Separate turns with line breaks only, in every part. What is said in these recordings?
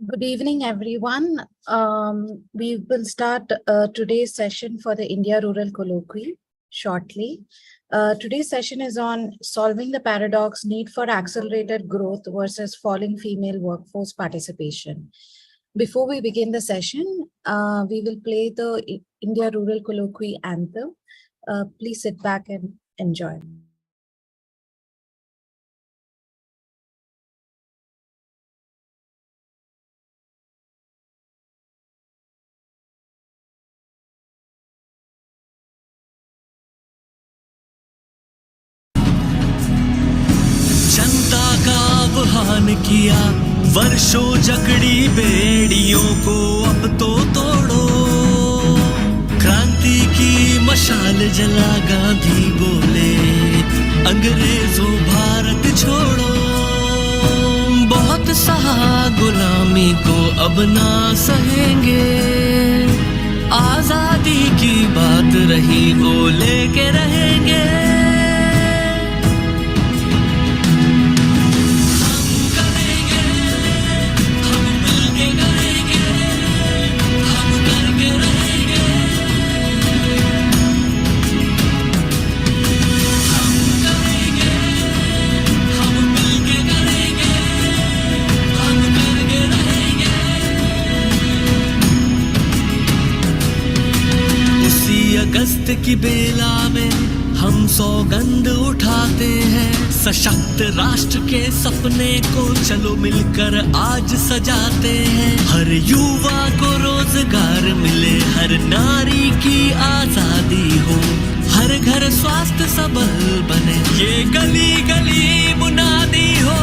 Good evening, everyone. We will start today's session for the India Rural Colloquy shortly. Today's session is on solving the paradox need for accelerated growth versus falling female workforce participation. Before we begin the session, we will play the India Rural Colloquy anthem. Please sit back and enjoy.
जनता का आह्वान किया, वर्षों जकड़ी बेड़ियों को अब तो तोड़ो। क्रांति की मशाल जला गांधी बोले, अंग्रेजों भारत छोड़ो। बहुत सहा गुलामी को अब ना सहेंगे, आजादी की बात रही वो लेके रहेंगे। अगस्त की बेला में हम सौगंध उठाते हैं, सशक्त राष्ट्र के सपने को चलो मिलकर आज सजाते हैं। हर युवा को रोजगार मिले, हर नारी की आजादी हो, हर घर स्वास्थ्य सबल बने, ये गली गली मुनादी हो।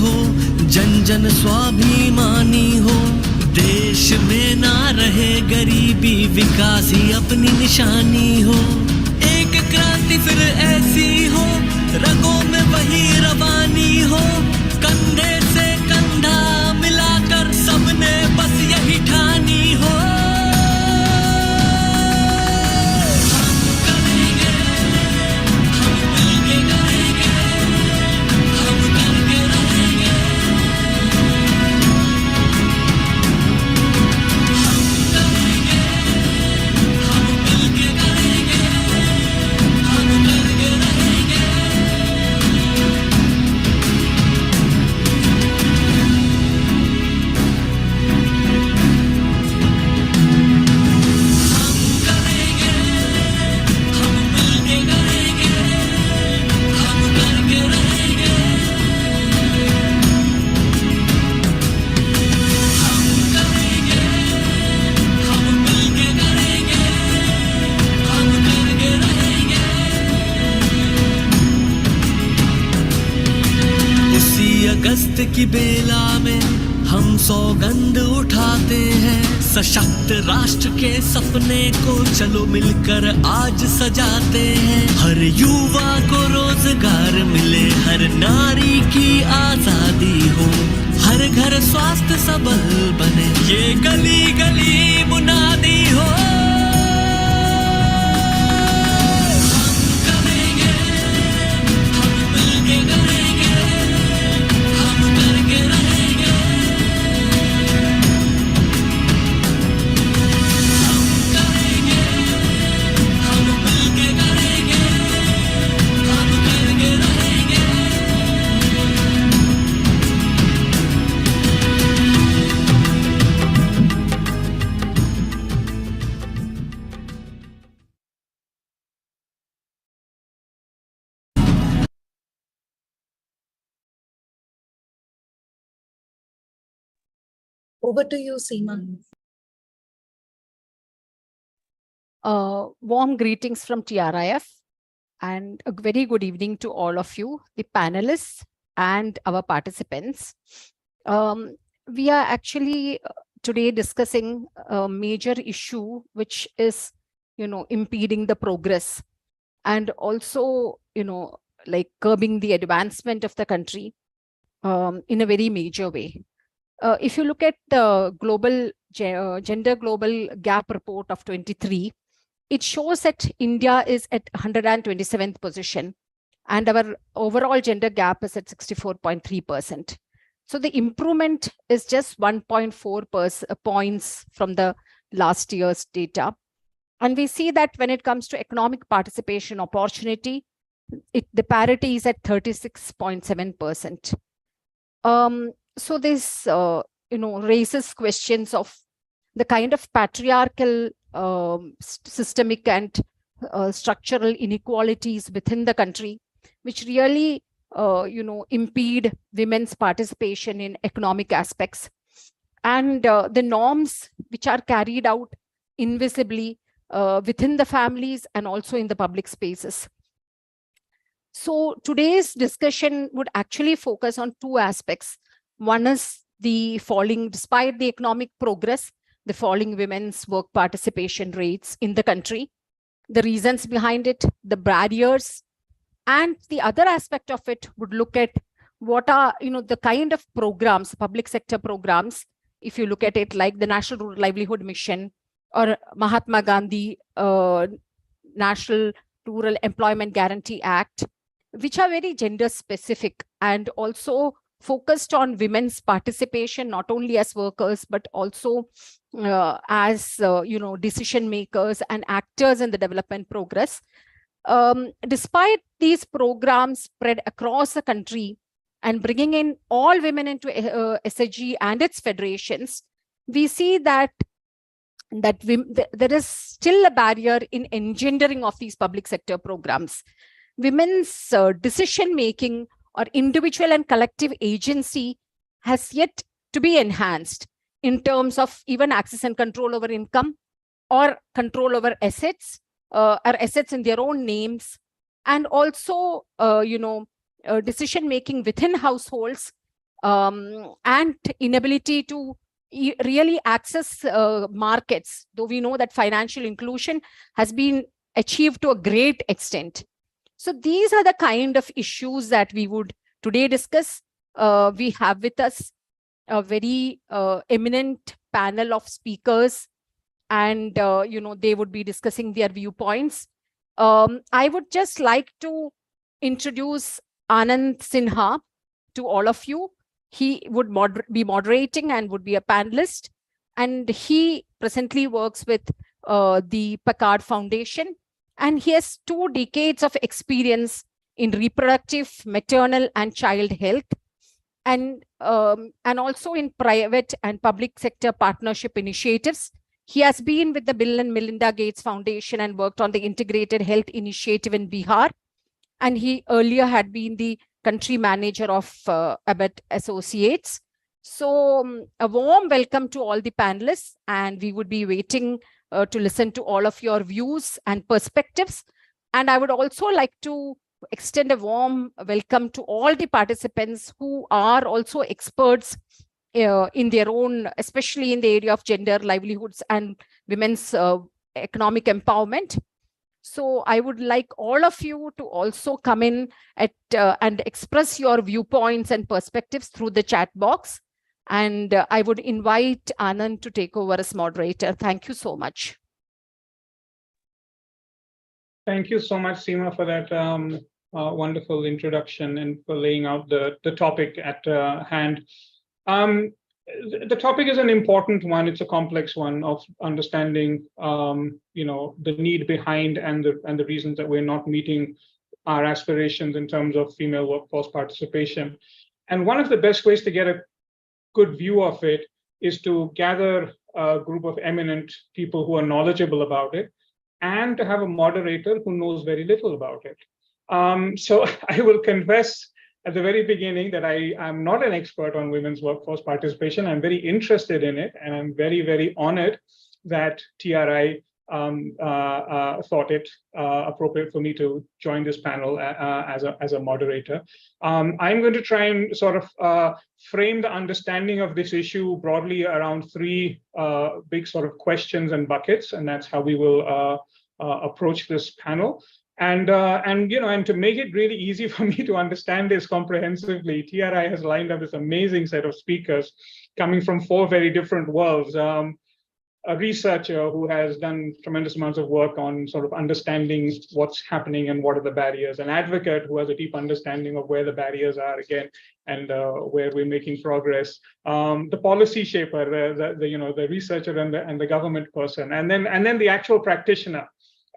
हो, जन जन स्वाभिमानी हो, देश में ना रहे गरीबी, विकास ही अपनी निशानी हो। एक क्रांति फिर ऐसी हो, रगों में वही रवानी हो, कंधे से कंधा मिलाकर सबने बस यही ठानी हो। अगस्त की बेला में हम सौगंध उठाते हैं, सशक्त राष्ट्र के सपने को चलो मिलकर आज सजाते हैं। हर युवा को रोजगार मिले, हर नारी की आजादी हो, हर घर स्वास्थ्य सबल बने, ये गली गली मुनादी हो।
Over to you, Seema.
Warm greetings from TRIF and a very good evening to all of you, the panelists and our participants. We are actually today discussing a major issue which is, impeding the progress and also, like curbing the advancement of the country in a very major way. If you look at the global gender global gap report of 23, it shows that India is at 127th position and our overall gender gap is at 64.3%. So the improvement is just 1.4 points from the last year's data. And we see that when it comes to economic participation opportunity, the parity is at 36.7%. So this, raises questions of the kind of patriarchal systemic and structural inequalities within the country, which really, impede women's participation in economic aspects, and the norms which are carried out invisibly within the families and also in the public spaces. So today's discussion would actually focus on two aspects. One is the falling, despite the economic progress, the falling women's work participation rates in the country, the reasons behind it, the barriers, and the other aspect of it would look at what are, the kind of programs, public sector programs, if you look at it like the National Rural Livelihood Mission or Mahatma Gandhi National Rural Employment Guarantee Act, which are very gender specific and also focused on women's participation, not only as workers, but also as, decision makers and actors in the development progress. Despite these programs spread across the country and bringing in all women into SHG and its federations, we see that there is still a barrier in engendering of these public sector programs. Women's decision-making or individual and collective agency has yet to be enhanced in terms of even access and control over income or control over assets or assets in their own names, and also, decision-making within households and inability to really access markets, though we know that financial inclusion has been achieved to a great extent. So these are the kind of issues that we would today discuss. We have with us a very eminent panel of speakers, and they would be discussing their viewpoints. I would just like to introduce Anand Sinha to all of you. He would be moderating and would be a panelist, and he presently works with the Packard Foundation, and he has 2 decades of experience in reproductive, maternal, and child health, and also in private and public sector partnership initiatives. He has been with the Bill and Melinda Gates Foundation and worked on the Integrated Health Initiative in Bihar, and he earlier had been the country manager of Abbott Associates. So a warm welcome to all the panelists, and we would be waiting to listen to all of your views and perspectives. And I would also like to extend a warm welcome to all the participants who are also experts in their own, especially in the area of gender, livelihoods, and women's economic empowerment. So I would like all of you to also come in and express your viewpoints and perspectives through the chat box. And I would invite Anand to take over as moderator. Thank you so much.
Thank you so much, Seema, for that wonderful introduction and for laying out the topic at hand. The topic is an important one. It's a complex one of understanding, the need behind and the reasons that we're not meeting our aspirations in terms of female workforce participation. And one of the best ways to get a good view of it is to gather a group of eminent people who are knowledgeable about it, and to have a moderator who knows very little about it. So I will confess at the very beginning that I am not an expert on women's workforce participation. I'm very interested in it, and I'm very, very honored that TRI thought it appropriate for me to join this panel as a moderator. I'm going to try and sort of frame the understanding of this issue broadly around three big sort of questions and buckets, and that's how we will approach this panel. And to make it really easy for me to understand this comprehensively, TRI has lined up this amazing set of speakers coming from four very different worlds. A researcher who has done tremendous amounts of work on sort of understanding what's happening and what are the barriers, an advocate who has a deep understanding of where the barriers are again and where we're making progress, the policy shaper, the researcher and the government person, and then the actual practitioner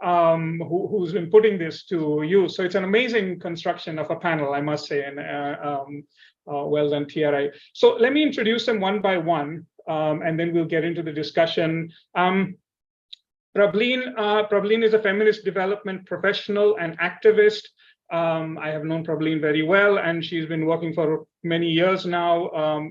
who's been putting this to use. So it's an amazing construction of a panel, I must say, and well done, TRI. So let me introduce them one by one. And then we'll get into the discussion. Prableen is a feminist development professional and activist. I have known Prableen very well, and she's been working for many years now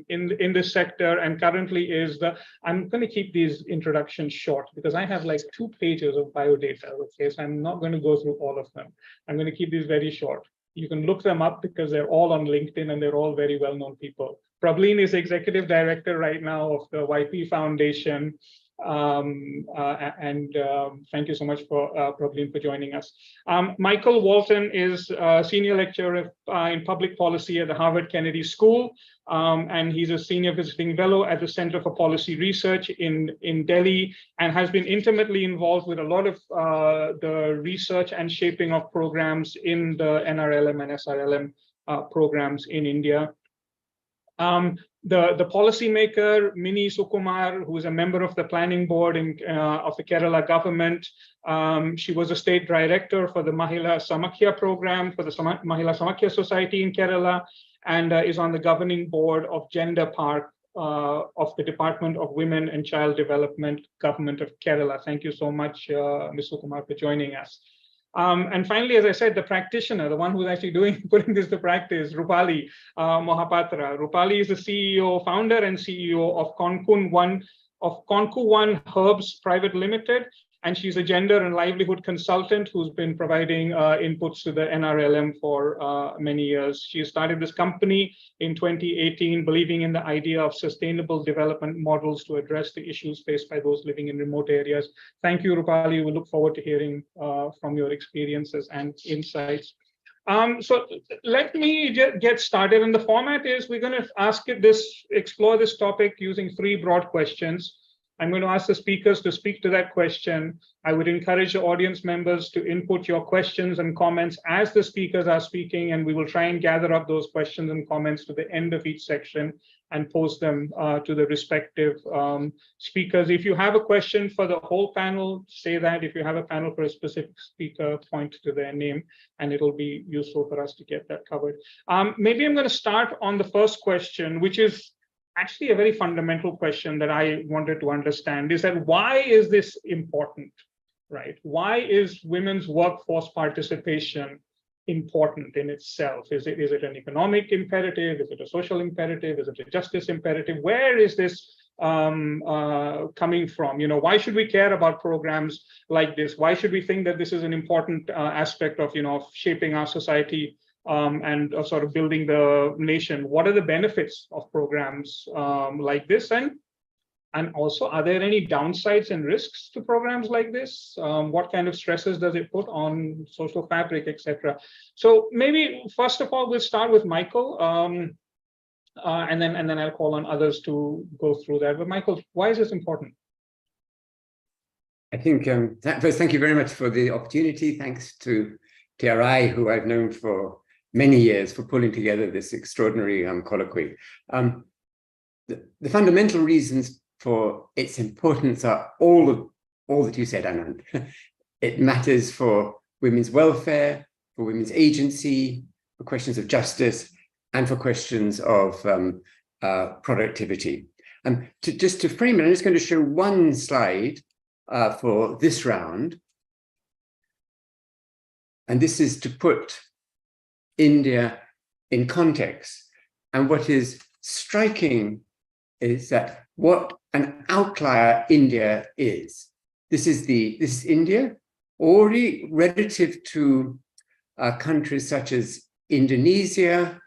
in this sector, and currently is I'm going to keep these introductions short because I have like 2 pages of biodata, okay? So I'm not going to go through all of them. I'm going to keep these very short. You can look them up because they're all on LinkedIn and they're all very well-known people. Prableen is executive director right now of the YP Foundation. Thank you so much for Prableen for joining us. Michael Walton is senior lecturer in public policy at the Harvard Kennedy School, and he's a senior visiting fellow at the Center for Policy Research in Delhi, and has been intimately involved with a lot of the research and shaping of programs in the NRLM and SRLM programs in India. The policymaker, Mini Sukumar, who is a member of the planning board of the Kerala government. She was a state director for the Mahila Samakhya program for the Mahila Samakhya Society in Kerala, and is on the governing board of Gender Park of the Department of Women and Child Development, Government of Kerala. Thank you so much, Ms. Sukumar, for joining us. And finally, as I said, the practitioner, the one who's actually putting this to practice, Rupali Mohapatra. Rupali is the founder and CEO of Conku One Herbs Private Limited, and she's a gender and livelihood consultant who's been providing inputs to the NRLM for many years. She started this company in 2018, believing in the idea of sustainable development models to address the issues faced by those living in remote areas. Thank you, Rupali. We look forward to hearing from your experiences and insights. So let me get started. And the format is we're going to explore this topic using 3 broad questions. I'm going to ask the speakers to speak to that question. I would encourage the audience members to input your questions and comments as the speakers are speaking, and we will try and gather up those questions and comments to the end of each section and post them to the respective speakers. If you have a question for the whole panel, say that. If you have a panel for a specific speaker, point to their name, and it'll be useful for us to get that covered. Maybe I'm going to start on the first question, which is actually a very fundamental question that I wanted to understand, is that why is this important, right? Why is women's workforce participation important in itself? Is it an economic imperative? Is it a social imperative? Is it a justice imperative? Where is this coming from? Why should we care about programs like this? Why should we think that this is an important aspect of, of shaping our society and sort of building the nation? What are the benefits of programs like this? And also, are there any downsides and risks to programs like this? What kind of stresses does it put on social fabric, etc.? So maybe first of all, we'll start with Michael, and then I'll call on others to go through that. But Michael, why is this important?
I think first, thank you very much for the opportunity. Thanks to TRI, who I've known for many years, for pulling together this extraordinary colloquy. The fundamental reasons for its importance are all that you said, Anand. It matters for women's welfare, for women's agency, for questions of justice, and for questions of productivity. Just to frame it, I'm just going to show one slide for this round. And this is to put India in context. And what is striking is that what an outlier India is. This is India, already relative to countries such as Indonesia,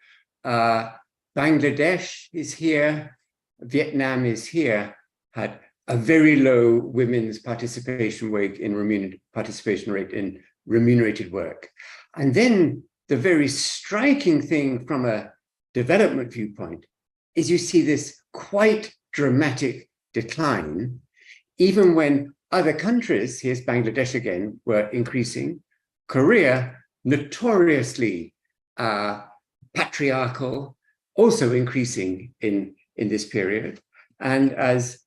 Bangladesh is here, Vietnam is here, had a very low women's participation rate in remunerated work. And then the very striking thing from a development viewpoint is you see this quite dramatic decline, even when other countries, here's Bangladesh again, were increasing. Korea, notoriously patriarchal, also increasing in this period. And as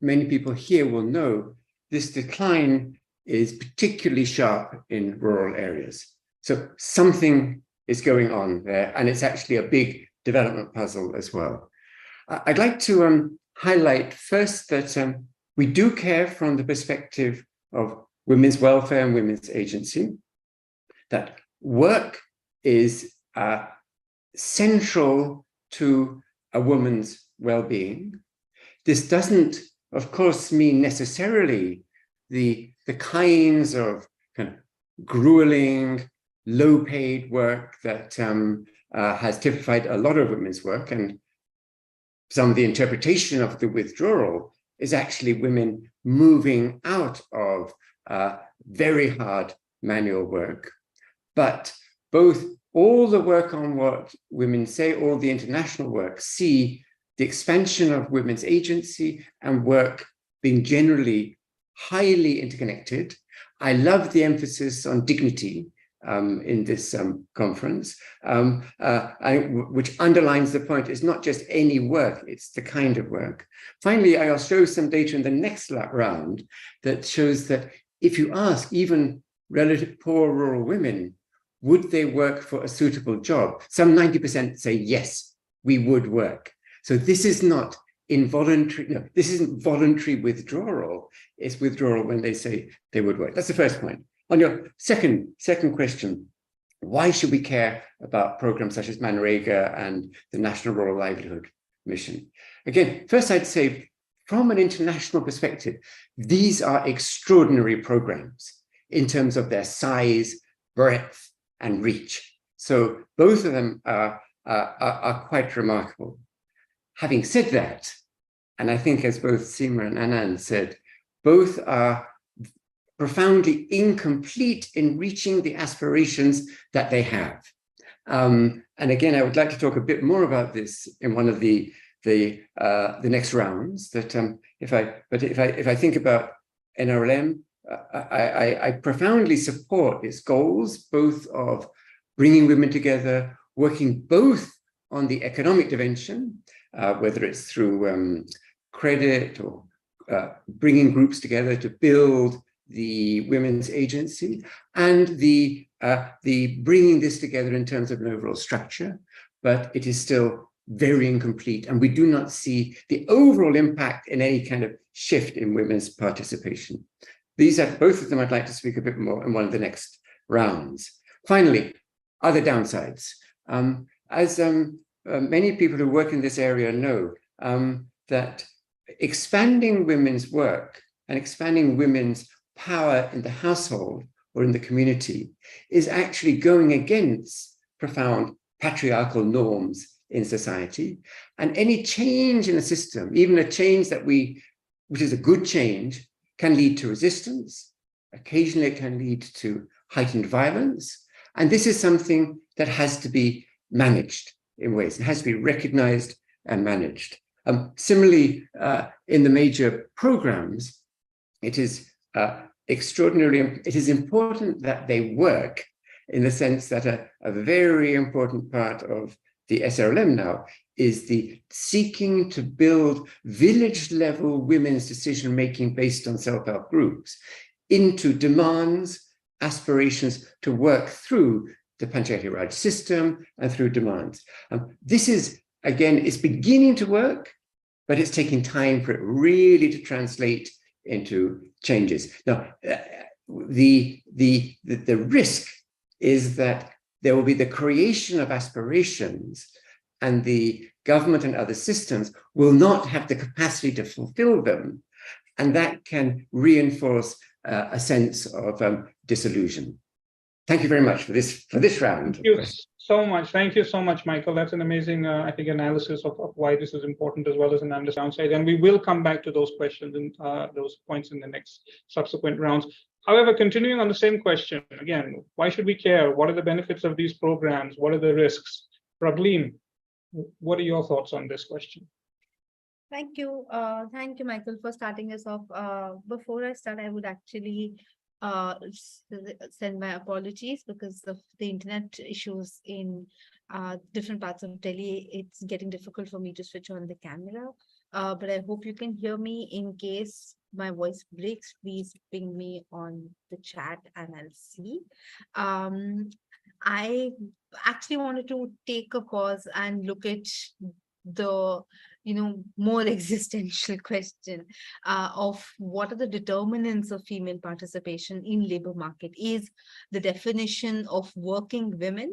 many people here will know, this decline is particularly sharp in rural areas. So something is going on there, and it's actually a big development puzzle as well. I'd like to highlight first that we do care from the perspective of women's welfare and women's agency, that work is central to a woman's well-being. This doesn't, of course, mean necessarily the kinds of kind of grueling, low-paid work that has typified a lot of women's work, and some of the interpretation of the withdrawal is actually women moving out of very hard manual work. But both all the work on what women say, all the international work, see the expansion of women's agency and work being generally highly interconnected. I love the emphasis on dignity in this conference, which underlines the point. It's not just any work, it's the kind of work. Finally, I'll show some data in the next round that shows that if you ask even relatively poor rural women, would they work for a suitable job? Some 90% say, yes, we would work. So this is not involuntary, no, this isn't voluntary withdrawal. It's withdrawal when they say they would work. That's the first point. On your second question, why should we care about programs such as Manrega and the National Rural Livelihood Mission? Again, first I'd say from an international perspective, these are extraordinary programs in terms of their size, breadth, and reach. So both of them are quite remarkable. Having said that, and I think as both Seema and Anand said, both are profoundly incomplete in reaching the aspirations that they have. And again, I would like to talk a bit more about this in one of the next rounds. That if I think about NRLM, I profoundly support its goals, both of bringing women together, working both on the economic dimension, whether it's through credit or bringing groups together to build the women's agency, and the bringing this together in terms of an overall structure, but it is still very incomplete, and we do not see the overall impact in any kind of shift in women's participation. These are both of them I'd like to speak a bit more in one of the next rounds. Finally, other downsides. As many people who work in this area know, that expanding women's work and expanding women's power in the household or in the community is actually going against profound patriarchal norms in society. And any change in the system, even a change which is a good change, can lead to resistance. Occasionally it can lead to heightened violence. And this is something that has to be managed in ways. It has to be recognized and managed. Similarly, in the major programs, it is it is important that they work, in the sense that a very important part of the SRLM now is the seeking to build village-level women's decision-making based on self-help groups into demands, aspirations to work through the Panchayati Raj system and through demands. This is, again, it's beginning to work, but it's taking time for it really to translate into changes. Now, the risk is that there will be the creation of aspirations, and the government and other systems will not have the capacity to fulfill them. And that can reinforce a sense of disillusion. Thank you very much for this round.
Thank you so much. Thank you so much, Michael. That's an amazing, I think, analysis of why this is important, as well as an understanding. And we will come back to those questions and those points in the next subsequent rounds. However, continuing on the same question, again, why should we care? What are the benefits of these programs? What are the risks? Rableen, what are your thoughts on this question?
Thank you, Michael, for starting us off. Before I start, I would actually send my apologies because of the internet issues in different parts of Delhi. It's getting difficult for me to switch on the camera, but I hope you can hear me. In case my voice breaks, please ping me on the chat and I'll see. I actually wanted to take a pause and look at the more existential question of what are the determinants of female participation in labor market. Is the definition of working women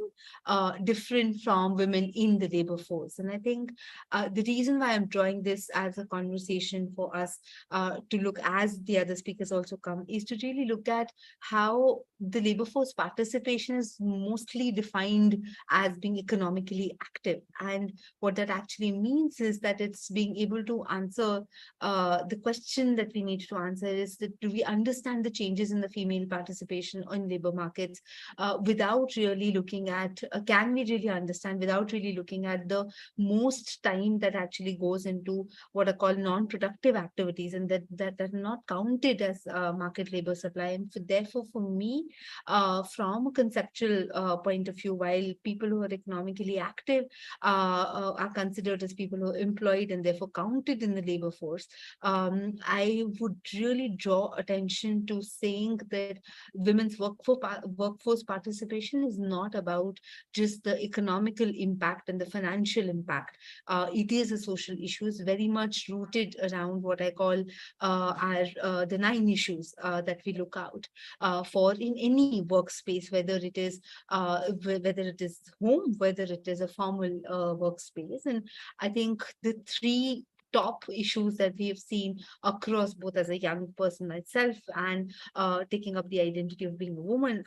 different from women in the labor force? And I think the reason why I'm drawing this as a conversation for us to look, as the other speakers also come, is to really look at how the labor force participation is mostly defined as being economically active. And what that actually means is that it's being able to answer the question that we need to answer is that, do we understand the changes in the female participation in labor markets without really looking at, can we really understand without really looking at the most time that actually goes into what are called non-productive activities, and that are not counted as market labor supply. And therefore, for me, from a conceptual point of view, while people who are economically active are considered as people who are employed and therefore counted in the labor force, I would really draw attention to saying that women's workforce participation is not about just the economical impact and the financial impact. It is a social issue, is very much rooted around what I call the 9 issues that we look out for in any workspace, whether it is home, whether it is a formal workspace. And I think the 3 top issues that we have seen across, both as a young person myself and taking up the identity of being a woman,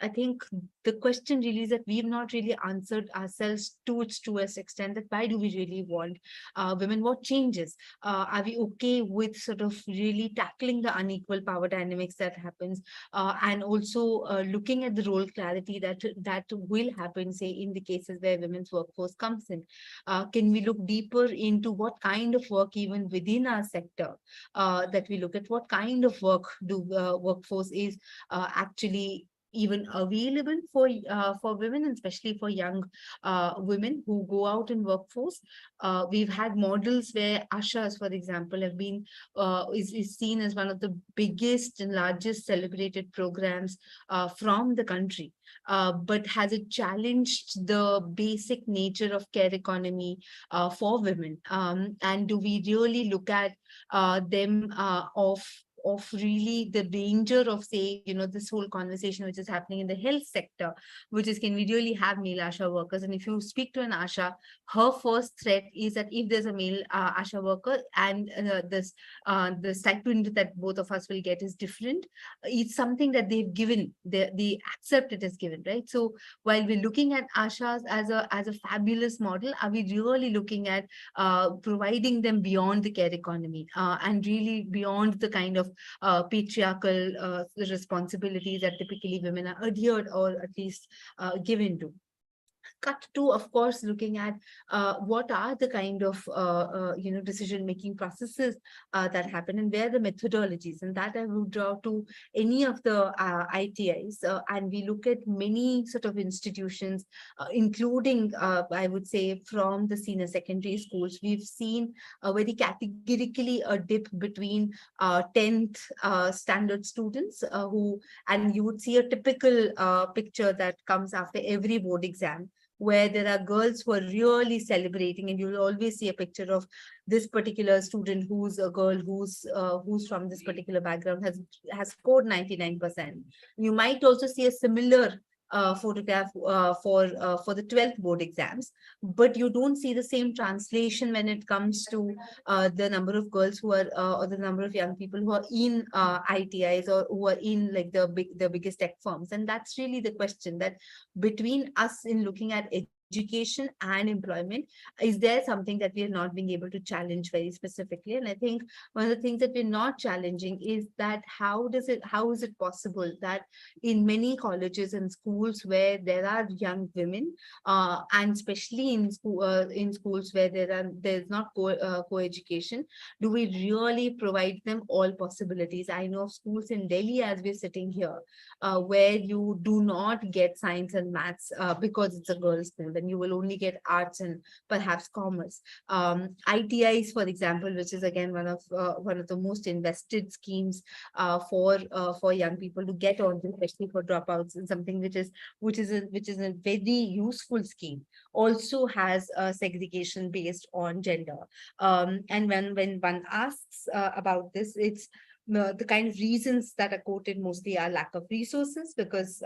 I think the question really is that we have not really answered ourselves to its truest extent, that why do we really want women? What changes? Are we okay with sort of really tackling the unequal power dynamics that happens, and also looking at the role clarity that will happen, say, in the cases where women's workforce comes in? Can we look deeper into what kind of work, even within our sector, that we look at what kind of work do workforce is actually even available for women, and especially for young women who go out in workforce. We've had models where ashas, for example, have been is seen as one of the biggest and largest celebrated programs from the country. But has it challenged the basic nature of care economy for women? And do we really look at them of really the danger of, say, this whole conversation which is happening in the health sector, which is, can we really have male ASHA workers? And if you speak to an ASHA, her first threat is that if there's a male ASHA worker and the stipend that both of us will get is different, it's something that they've given, they accept it as given, right? So while we're looking at ASHAs as a fabulous model, are we really looking at providing them beyond the care economy and really beyond the kind of patriarchal responsibilities that typically women are adhered or at least given to? Cut to, of course, looking at what are the kind of decision-making processes that happen, and where the methodologies, and that I would draw to any of the ITIs, and we look at many sort of institutions, including, I would say, from the senior secondary schools. We've seen very categorically a dip between 10th standard students and you would see a typical picture that comes after every board exam, where there are girls who are really celebrating, and you'll always see a picture of this particular student who's a girl who's from this particular background has scored 99%. You might also see a similar photograph for the 12th board exams, but you don't see the same translation when it comes to the number of girls who are or the number of young people who are in ITIs or who are in like the biggest tech firms. And that's really the question, that between us in looking at education and employment, is there something that we are not being able to challenge very specifically? And I think one of the things that we're not challenging is that how is it possible that in many colleges and schools where there are young women, and especially in schools where there's not co-education, do we really provide them all possibilities? I know of schools in Delhi, as we're sitting here, where you do not get science and maths because it's a girls' school. Then you will only get arts and perhaps commerce. ITIs, for example, which is again one of the most invested schemes for young people to get on, especially for dropouts, and something which is a very useful scheme, also has segregation based on gender. And when one asks about this, it's the kind of reasons that are quoted mostly are lack of resources, because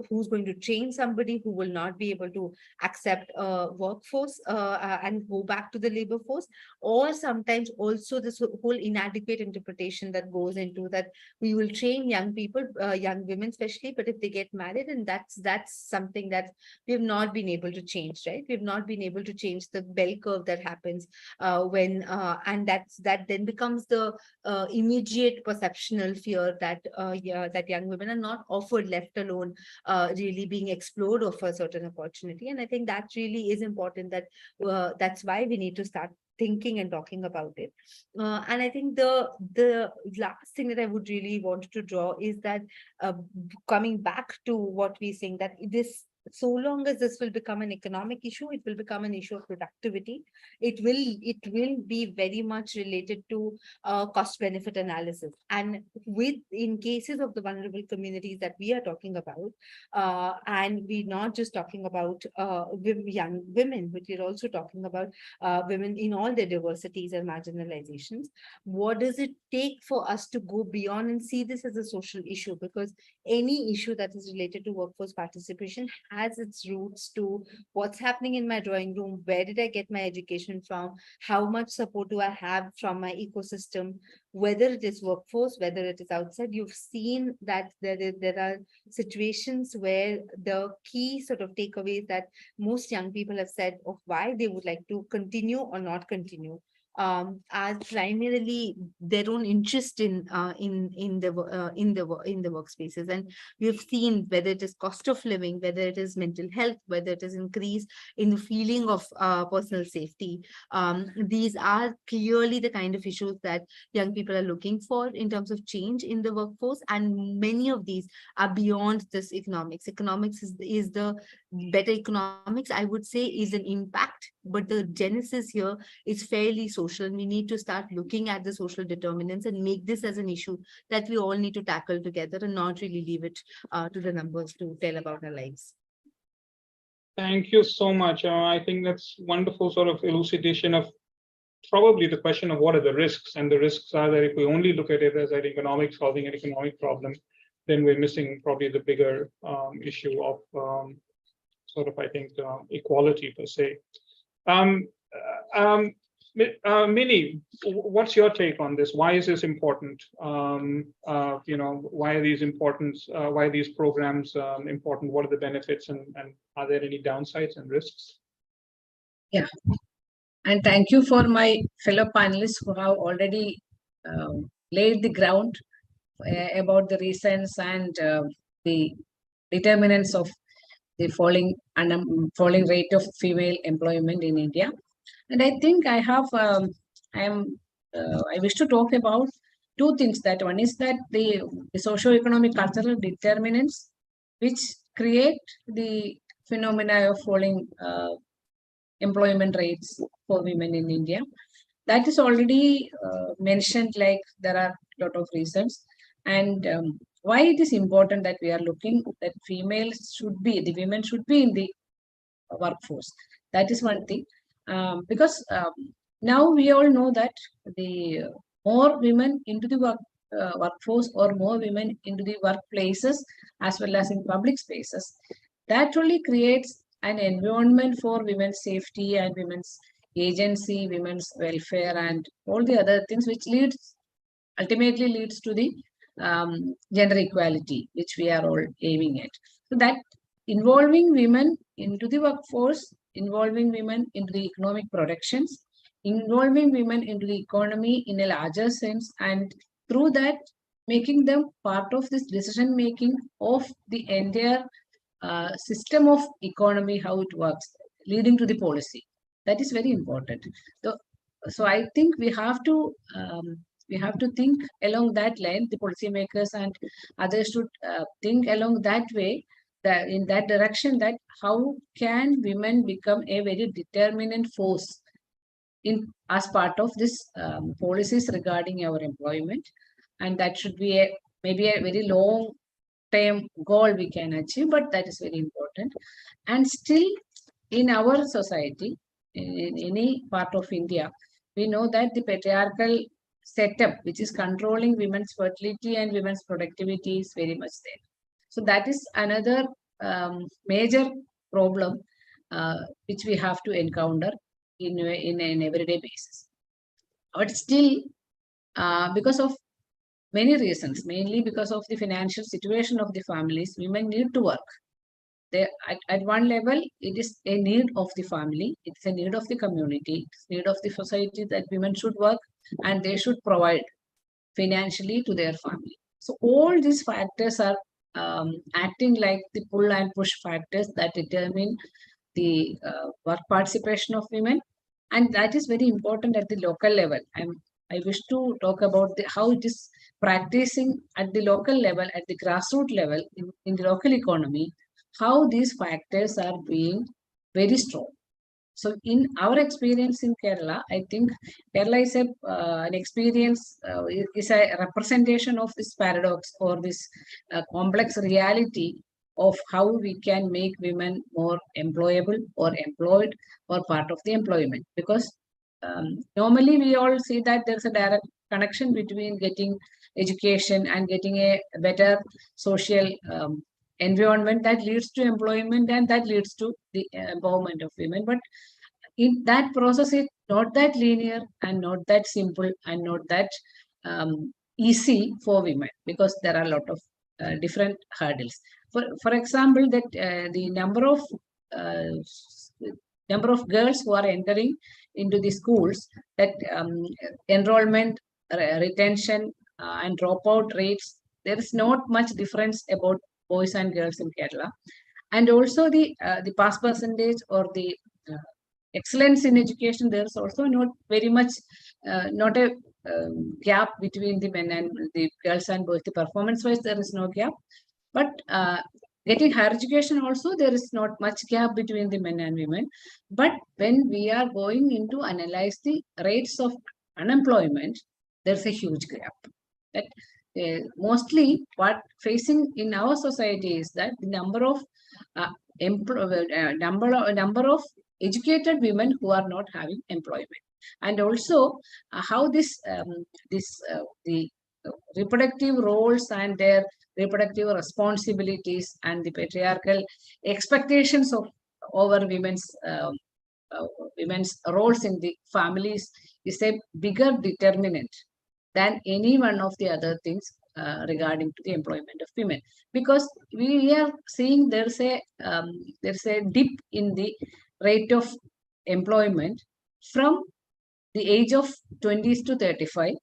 who's going to train somebody who will not be able to accept a workforce and go back to the labor force, or sometimes also this whole inadequate interpretation that goes into that we will train young people, young women especially, but if they get married, and that's something that we have not been able to change, right? We have not been able to change the bell curve that happens when and that then becomes the immediate perceptional fear that that young women are not offered, let alone really being explored of a certain opportunity. And I think that really is important, that that's why we need to start thinking and talking about it. And I think the last thing that I would really want to draw is that coming back to what we're saying, that this, so long as this will become an economic issue, it will become an issue of productivity. It will be very much related to cost benefit analysis. And in cases of the vulnerable communities that we are talking about, and we're not just talking about young women, but we're also talking about women in all their diversities and marginalizations. What does it take for us to go beyond and see this as a social issue? Because any issue that is related to workforce participation has its roots to what's happening in my drawing room, where did I get my education from, how much support do I have from my ecosystem, whether it is workforce, whether it is outside. You've seen that there are situations where the key sort of takeaways that most young people have said of why they would like to continue or not continue are primarily their own interest in the workspaces. And we've seen whether it is cost of living, whether it is mental health, whether it is increase in the feeling of personal safety. These are clearly the kind of issues that young people are looking for in terms of change in the workforce, and many of these are beyond this economics. Economics is the better economics, I would say, is an impact, but the genesis here is fairly social. And we need to start looking at the social determinants and make this as an issue that we all need to tackle together, and not really leave it to the numbers to tell about our lives.
Thank you so much. I think that's wonderful sort of elucidation of probably the question of what are the risks. And the risks are that if we only look at it as an economic, solving an economic problem, then we're missing probably the bigger issue of sort of, I think, equality per se. Minnie, what's your take on this? Why is this important? Why are these important? Why are these programs important? What are the benefits, and are there any downsides and risks?
Yeah, and thank you for my fellow panelists who have already laid the ground about the reasons and the determinants of the falling rate of female employment in India. And I think I wish to talk about two things. That one is that the socio-economic cultural determinants which create the phenomena of falling employment rates for women in India. That is already mentioned, like there are a lot of reasons. And why it is important that we are looking that the women should be in the workforce. That is one thing. Because now we all know that the more women into the workforce or more women into the workplaces as well as in public spaces, that only creates an environment for women's safety and women's agency, women's welfare, and all the other things, which ultimately leads to the gender equality, which we are all aiming at. So that involving women into the workforce, involving women into the economic productions, involving women into the economy in a larger sense, and through that making them part of this decision making of the entire system of economy, how it works, leading to the policy. That is very important. So I think we have to think along that line. The policymakers and others should think along that way, that in that direction, that how can women become a very determinant force in as part of this policies regarding our employment, and that should be maybe a very long term goal we can achieve, but that is very important. And still in our society, in any part of India, we know that the patriarchal setup, which is controlling women's fertility and women's productivity, is very much there. So that is another major problem which we have to encounter in an everyday basis. But still, because of many reasons, mainly because of the financial situation of the families, women need to work. At one level, it is a need of the family, it's a need of the community, it's a need of the society that women should work and they should provide financially to their family. So all these factors are acting like the pull and push factors that determine the work participation of women, and that is very important at the local level. I wish to talk about how it is practicing at the local level, at the grassroots level, in the local economy, how these factors are being very strong. So in our experience in Kerala, I think Kerala is an experience, is a representation of this paradox or this complex reality of how we can make women more employable or employed or part of the employment. Because normally we all see that there's a direct connection between getting education and getting a better social environment that leads to employment and that leads to the empowerment of women. But in that process, it's not that linear and not that simple and not that easy for women, because there are a lot of different hurdles. For example, that the number of girls who are entering into the schools, that enrollment, retention, and dropout rates, there is not much difference about boys and girls in Kerala. And also the pass percentage or the excellence in education, there is also not very much, not a gap between the men and the girls and boys. The performance wise, there is no gap. But getting higher education also, there is not much gap between the men and women. But when we are going into analyze the rates of unemployment, there's a huge gap. That mostly what facing in our society is that the number of number of educated women who are not having employment, and also how the reproductive roles and their reproductive responsibilities and the patriarchal expectations of over women's roles in the families is a bigger determinant than any one of the other things regarding to the employment of women. Because we are seeing there's a dip in the rate of employment from the age of 20s to 35.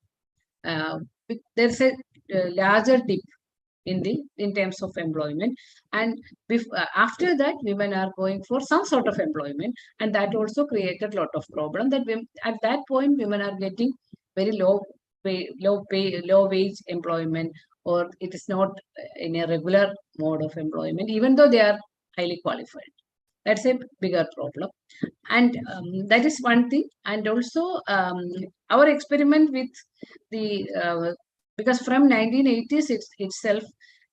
There's a larger dip in terms of employment, and after that women are going for some sort of employment, and that also created a lot of problem that at that point women are getting very low wage employment, or it is not in a regular mode of employment even though they are highly qualified. That's a bigger problem, and that is one thing. And also our experiment with the because from 1980s itself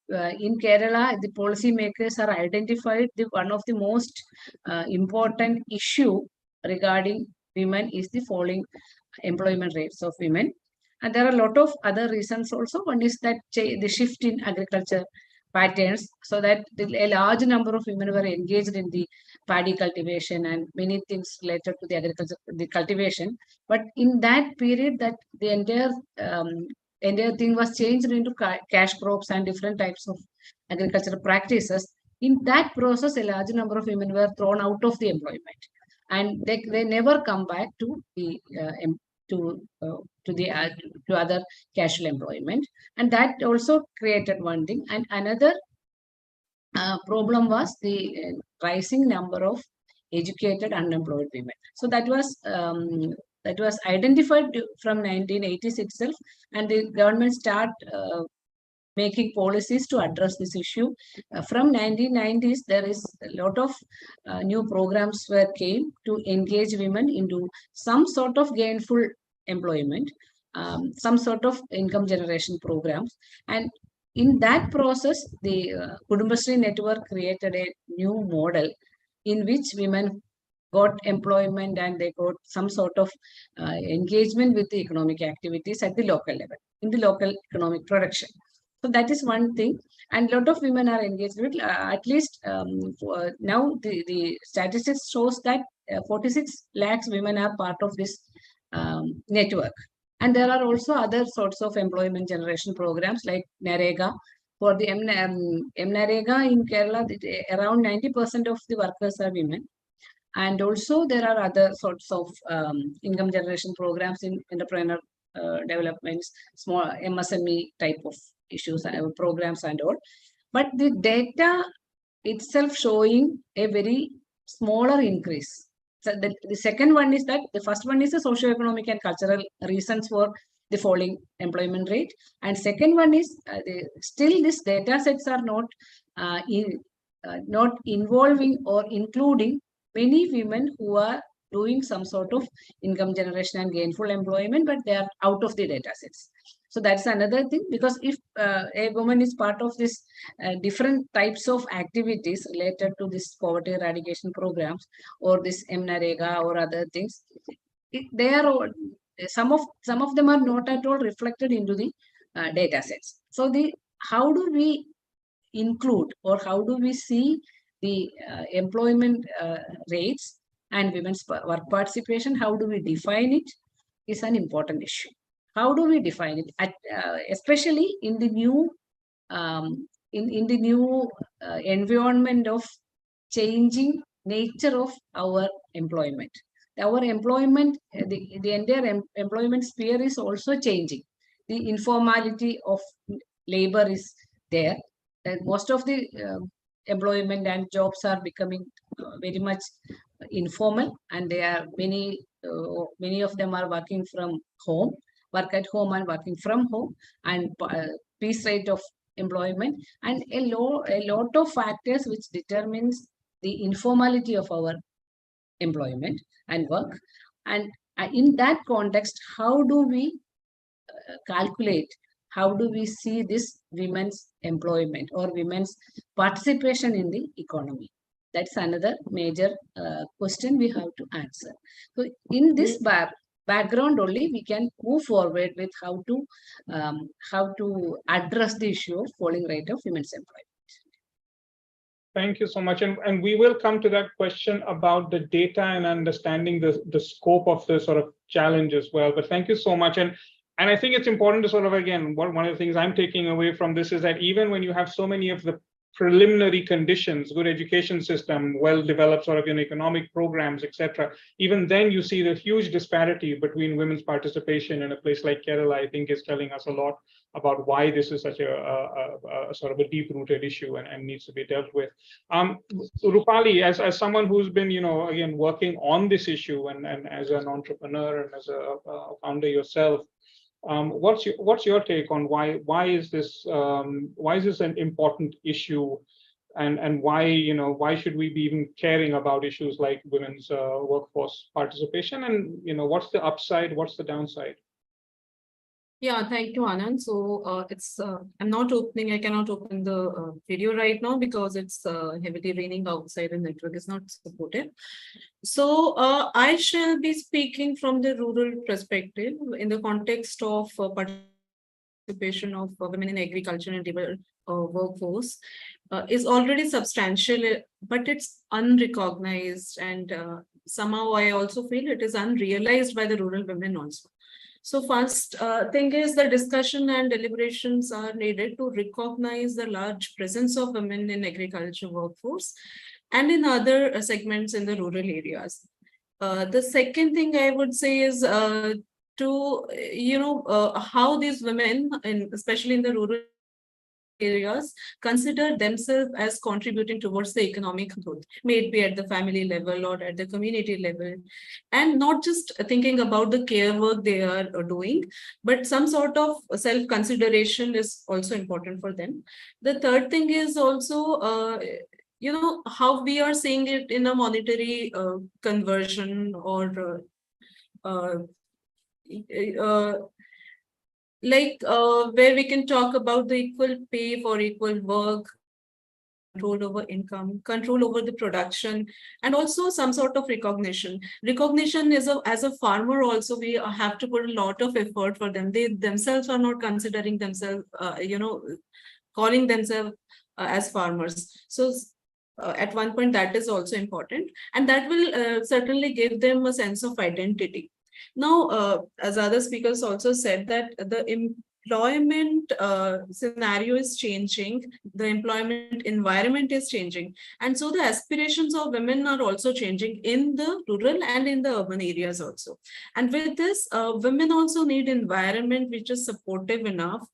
in Kerala, the policymakers are identified one of the most important issue regarding women is the falling employment rates of women. And there are a lot of other reasons also. One is that the shift in agriculture patterns, so that a large number of women were engaged in the paddy cultivation and many things related to the agriculture, the cultivation. But in that period, that the entire thing was changed into cash crops and different types of agricultural practices. In that process, a large number of women were thrown out of the employment, and they never come back to the to other casual employment, and that also created one thing. And another problem was the rising number of educated unemployed women. So that was identified from 1980s itself, and the government start making policies to address this issue. From 1990s, there is a lot of new programs were came to engage women into some sort of gainful employment, some sort of income generation programs. And in that process, the Kudumbashree network created a new model in which women got employment and they got some sort of engagement with the economic activities at the local level, in the local economic production. So that is one thing. And a lot of women are engaged with, at least now the statistics shows that 46 lakhs women are part of this network. And there are also other sorts of employment generation programs like Narega. For the Narega in Kerala, around 90% of the workers are women. And also there are other sorts of income generation programs in entrepreneur developments, small MSME type of issues and programs and all. But the data itself showing a very smaller increase. So the second one is that the first one is the socioeconomic and cultural reasons for the falling employment rate. And second one is still these data sets are not involving or including many women who are doing some sort of income generation and gainful employment, but they are out of the data sets. So that's another thing, because if a woman is part of this different types of activities related to this poverty eradication programs or this MNREGA or other things, they are all, some of them are not at all reflected into the data sets. So how do we include, or how do we see the employment rates and women's work participation? How do we define it is an important issue. How do we define it? Especially in the new environment of changing nature of our employment. Our employment, the entire employment sphere is also changing. The informality of labor is there. And most of the employment and jobs are becoming very much informal, and there are many of them are working from home, work at home and working from home, and piece rate of employment, and a lot of factors which determines the informality of our employment and work. And in that context, how do we calculate, how do we see this women's employment or women's participation in the economy? That's another major question we have to answer. So in this background only, we can move forward with how to address the issue of falling rate of women's employment.
Thank you so much. And we will come to that question about the data and understanding the scope of the sort of challenge as well. But thank you so much. And I think it's important to sort of, again, one of the things I'm taking away from this is that even when you have so many of the preliminary conditions, good education system, well-developed sort of economic programs, etc., even then you see the huge disparity between women's participation in a place like Kerala, I think is telling us a lot about why this is such a sort of a deep-rooted issue and needs to be dealt with. Rupali, as someone who's been, again, working on this issue and as an entrepreneur and as a founder yourself, what's your take on why is this an important issue, and why should we be even caring about issues like women's workforce participation, and what's the upside, what's the downside?
Yeah, thank you, Anand. So I'm not opening, I cannot open the video right now because it's heavily raining outside and network is not supportive. So I shall be speaking from the rural perspective in the context of participation of women in agriculture and rural workforce is already substantial, but it's unrecognized and somehow I also feel it is unrealized by the rural women also. So first thing is the discussion and deliberations are needed to recognize the large presence of women in agriculture workforce and in other segments in the rural areas. The second thing I would say is to, how these women, especially in the rural areas, consider themselves as contributing towards the economic growth, may it be at the family level or at the community level, and not just thinking about the care work they are doing, but some sort of self-consideration is also important for them. The third thing is also, how we are seeing it in a monetary conversion or where we can talk about the equal pay for equal work, control over income, control over the production, and also some sort of recognition. Recognition is as a farmer also, we have to put a lot of effort for them. They themselves are not considering themselves, calling themselves as farmers. So at one point that is also important, and that will certainly give them a sense of identity. Now, as other speakers also said, that the employment scenario is changing, the employment environment is changing, and so the aspirations of women are also changing in the rural and in the urban areas also. And with this, women also need environment which is supportive enough.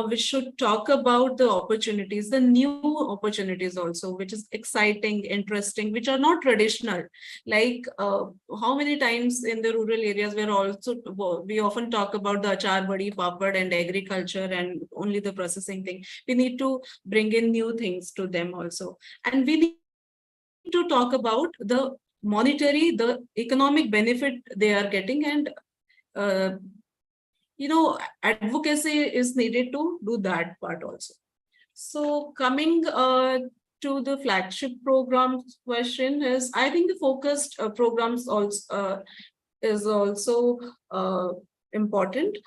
We should talk about the opportunities, the new opportunities also, which is exciting, interesting, which are not traditional. Like how many times in the rural areas we often talk about the achar, badi, papad and agriculture and only the processing thing. We need to bring in new things to them also. And we need to talk about the monetary, the economic benefit they are getting, and advocacy is needed to do that part also. So coming to the flagship program question is, I think the focused programs also is also important.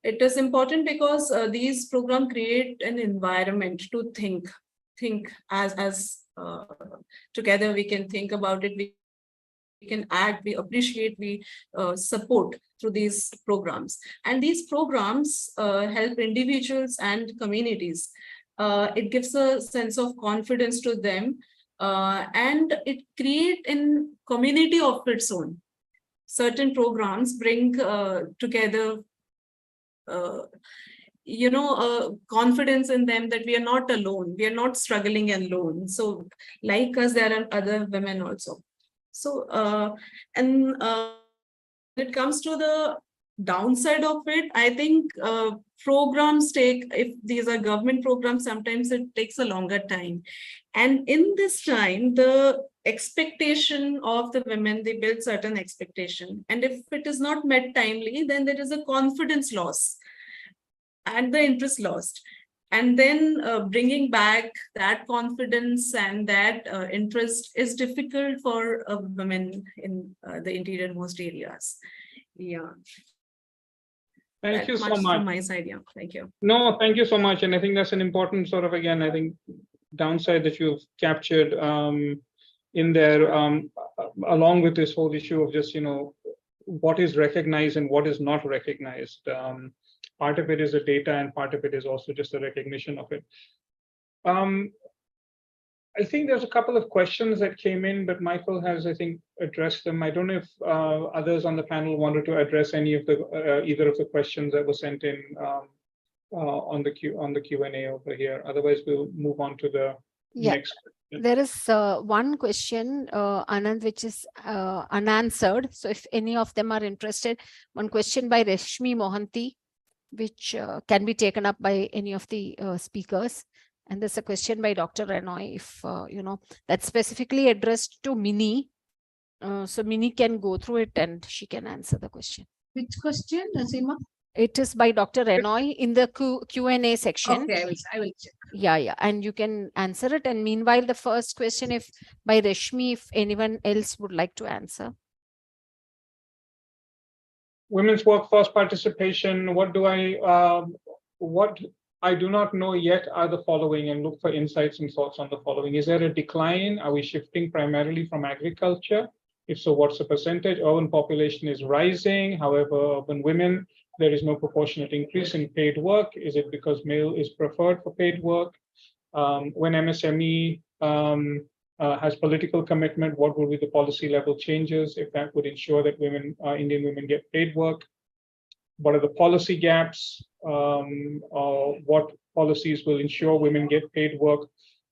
It is important because these programs create an environment to think as together we can think about it. We can act, we appreciate, we support through these programs. And these programs help individuals and communities. It gives a sense of confidence to them, and it creates a community of its own. Certain programs bring together confidence in them that we are not alone, we are not struggling alone. So like us, there are other women also. So, when it comes to the downside of it, I think programs if these are government programs, sometimes it takes a longer time. And in this time, the expectation of the women, they build certain expectation. And if it is not met timely, then there is a confidence loss and the interest lost. And then bringing back that confidence and that interest is difficult for women in the interior-most areas. Yeah.
Thank you so much.
From my side, yeah. Thank you.
No, thank you so much. And I think that's an important sort of, again, I think, downside that you've captured in there, along with this whole issue of just, what is recognized and what is not recognized. Part of it is the data, and part of it is also just the recognition of it. I think there's a couple of questions that came in, but Michael has, I think, addressed them. I don't know if others on the panel wanted to address any of the either of the questions that were sent in on the Q&A over here. Otherwise, we'll move on to the next question.
There is one question, Anand, which is unanswered. So if any of them are interested, one question by Reshmi Mohanty, which can be taken up by any of the speakers. And there's a question by Dr. Renoy, if that's specifically addressed to Mini. So Mini can go through it and she can answer the question.
Which question, Nazima?
It is by Dr. Renoy in the Q&A section.
Okay, I will check.
Yeah, and you can answer it. And meanwhile, the first question, if by Rashmi, if anyone else would like to answer.
Women's workforce participation. What I do not know yet are the following, and look for insights and thoughts on the following. Is there a decline? Are we shifting primarily from agriculture? If so, what's the percentage? Urban population is rising. However, urban women, there is no proportionate increase in paid work. Is it because male is preferred for paid work? When MSME has political commitment, what will be the policy level changes if that would ensure that women, Indian women, get paid work? What are the policy gaps? What policies will ensure women get paid work?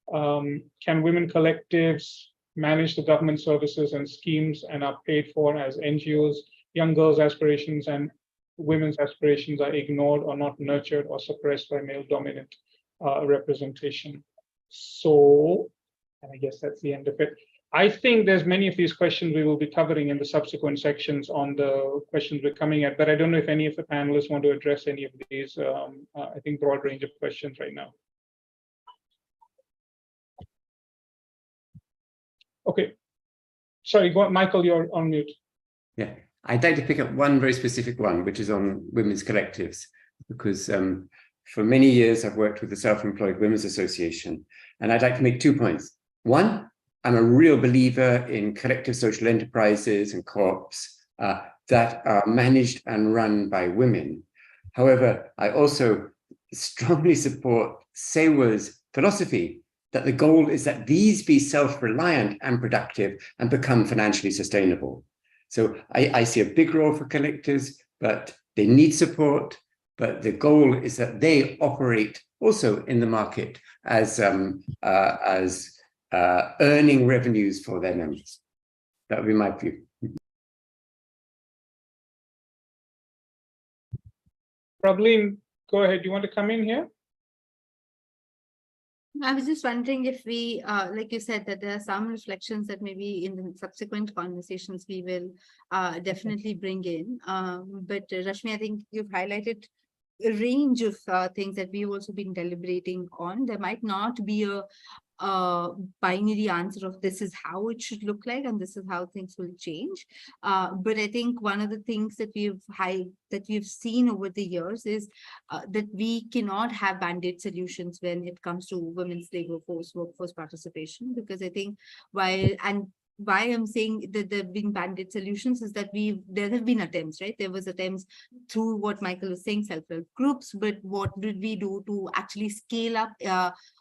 Can women collectives manage the government services and schemes and are paid for as NGOs? Young girls' aspirations and women's aspirations are ignored or not nurtured or suppressed by male dominant representation. So, and I guess that's the end of it. I think there's many of these questions we will be covering in the subsequent sections on the questions we're coming at, but I don't know if any of the panelists want to address any of these, I think, broad range of questions right now. Okay. Sorry, go on, Michael, you're on mute.
Yeah, I'd like to pick up one very specific one, which is on women's collectives, because for many years I've worked with the Self-Employed Women's Association, and I'd like to make 2 points. One, I'm a real believer in collective social enterprises and co-ops that are managed and run by women. However, I also strongly support Sewa's philosophy that the goal is that these be self-reliant and productive and become financially sustainable. So I see a big role for collectives, but they need support. But the goal is that they operate also in the market as earning revenues for their members. That would be my view.
Prableen, go ahead. Do you want to come in here?
I was just wondering if we, like you said, that there are some reflections that maybe in the subsequent conversations we will definitely bring in. But Rashmi, I think you've highlighted a range of things that we've also been deliberating on. There might not be a binary answer of this is how it should look like and this is how things will change. But I think one of the things that we've seen over the years is that we cannot have band-aid solutions when it comes to women's labor force workforce participation, because I think why I'm saying that there have been band-aid solutions is that there have been attempts, right? There was attempts through what Michael was saying, self-help groups, but what did we do to actually scale up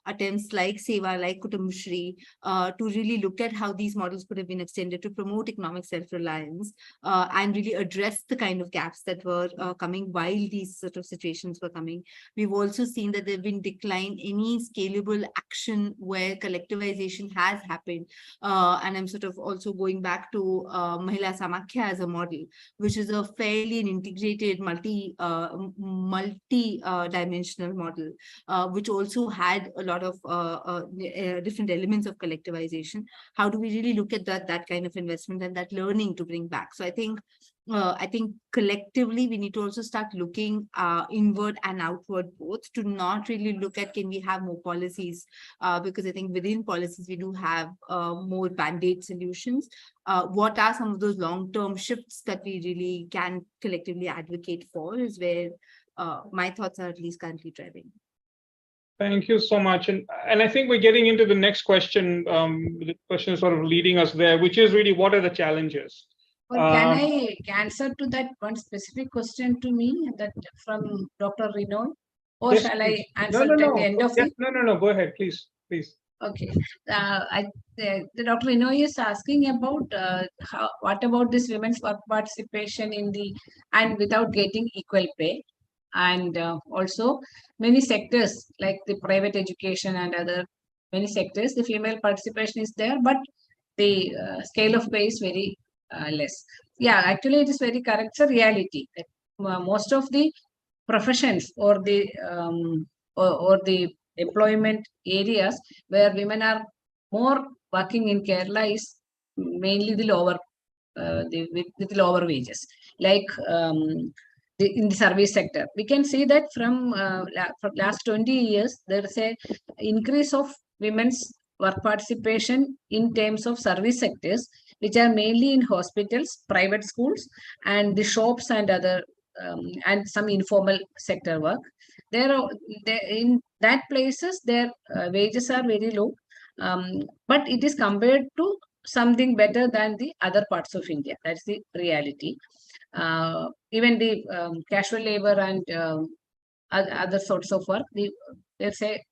attempts like Seva, like Kutumshri, to really look at how these models could have been extended to promote economic self-reliance and really address the kind of gaps that were coming while these sort of situations were coming. We've also seen that there have been decline any scalable action where collectivization has happened. And I'm sort of also going back to Mahila Samakhya as a model, which is a fairly integrated multi-dimensional model, which also had a lot of different elements of collectivization. How do we really look at that kind of investment and that learning to bring back? So I think collectively we need to also start looking inward and outward both, to not really look at can we have more policies, because I think within policies we do have more band-aid solutions. What are some of those long-term shifts that we really can collectively advocate for is where my thoughts are at least currently driving.
Thank you so much. And I think we're getting into the next question. The question is sort of leading us there, which is really what are the challenges?
Well, can I answer to that one specific question to me that from Dr. Renoy, or yes, shall I answer at the end of it?
No. Go ahead, please.
Okay. The Dr. Renoy is asking about what about this women's work participation in and without getting equal pay, and also many sectors like the private education and other many sectors, the female participation is there, but the scale of pay is very less. Yeah, actually it is very correct. It's a reality that most of the professions or the employment areas where women are more working in Kerala is mainly the lower with lower wages, like in the service sector. We can see that from last 20 years, there is a increase of women's work participation in terms of service sectors, which are mainly in hospitals, private schools, and the shops and other and some informal sector work. In that places, their wages are very low, but it is compared to something better than the other parts of India. That's the reality. Even the casual labor and other sorts of work, there's a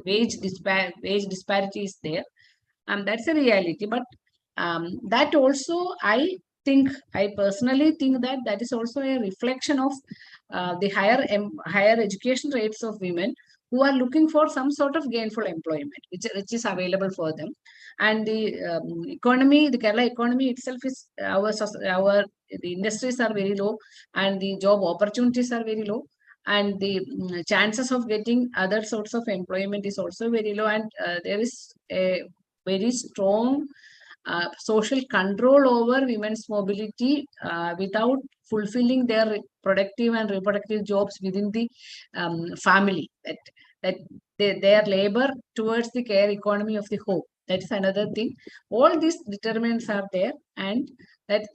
wage disparity is there. That's a reality. But that also, I personally think that that is also a reflection of the higher education rates of women who are looking for some sort of gainful employment, which is available for them. And the economy, the Kerala economy itself is the industries are very low, and the job opportunities are very low, and the chances of getting other sorts of employment is also very low, and there is a very strong social control over women's mobility without fulfilling their productive and reproductive jobs within the family. That their labor towards the care economy of the home. That's another thing. All these determinants are there, and that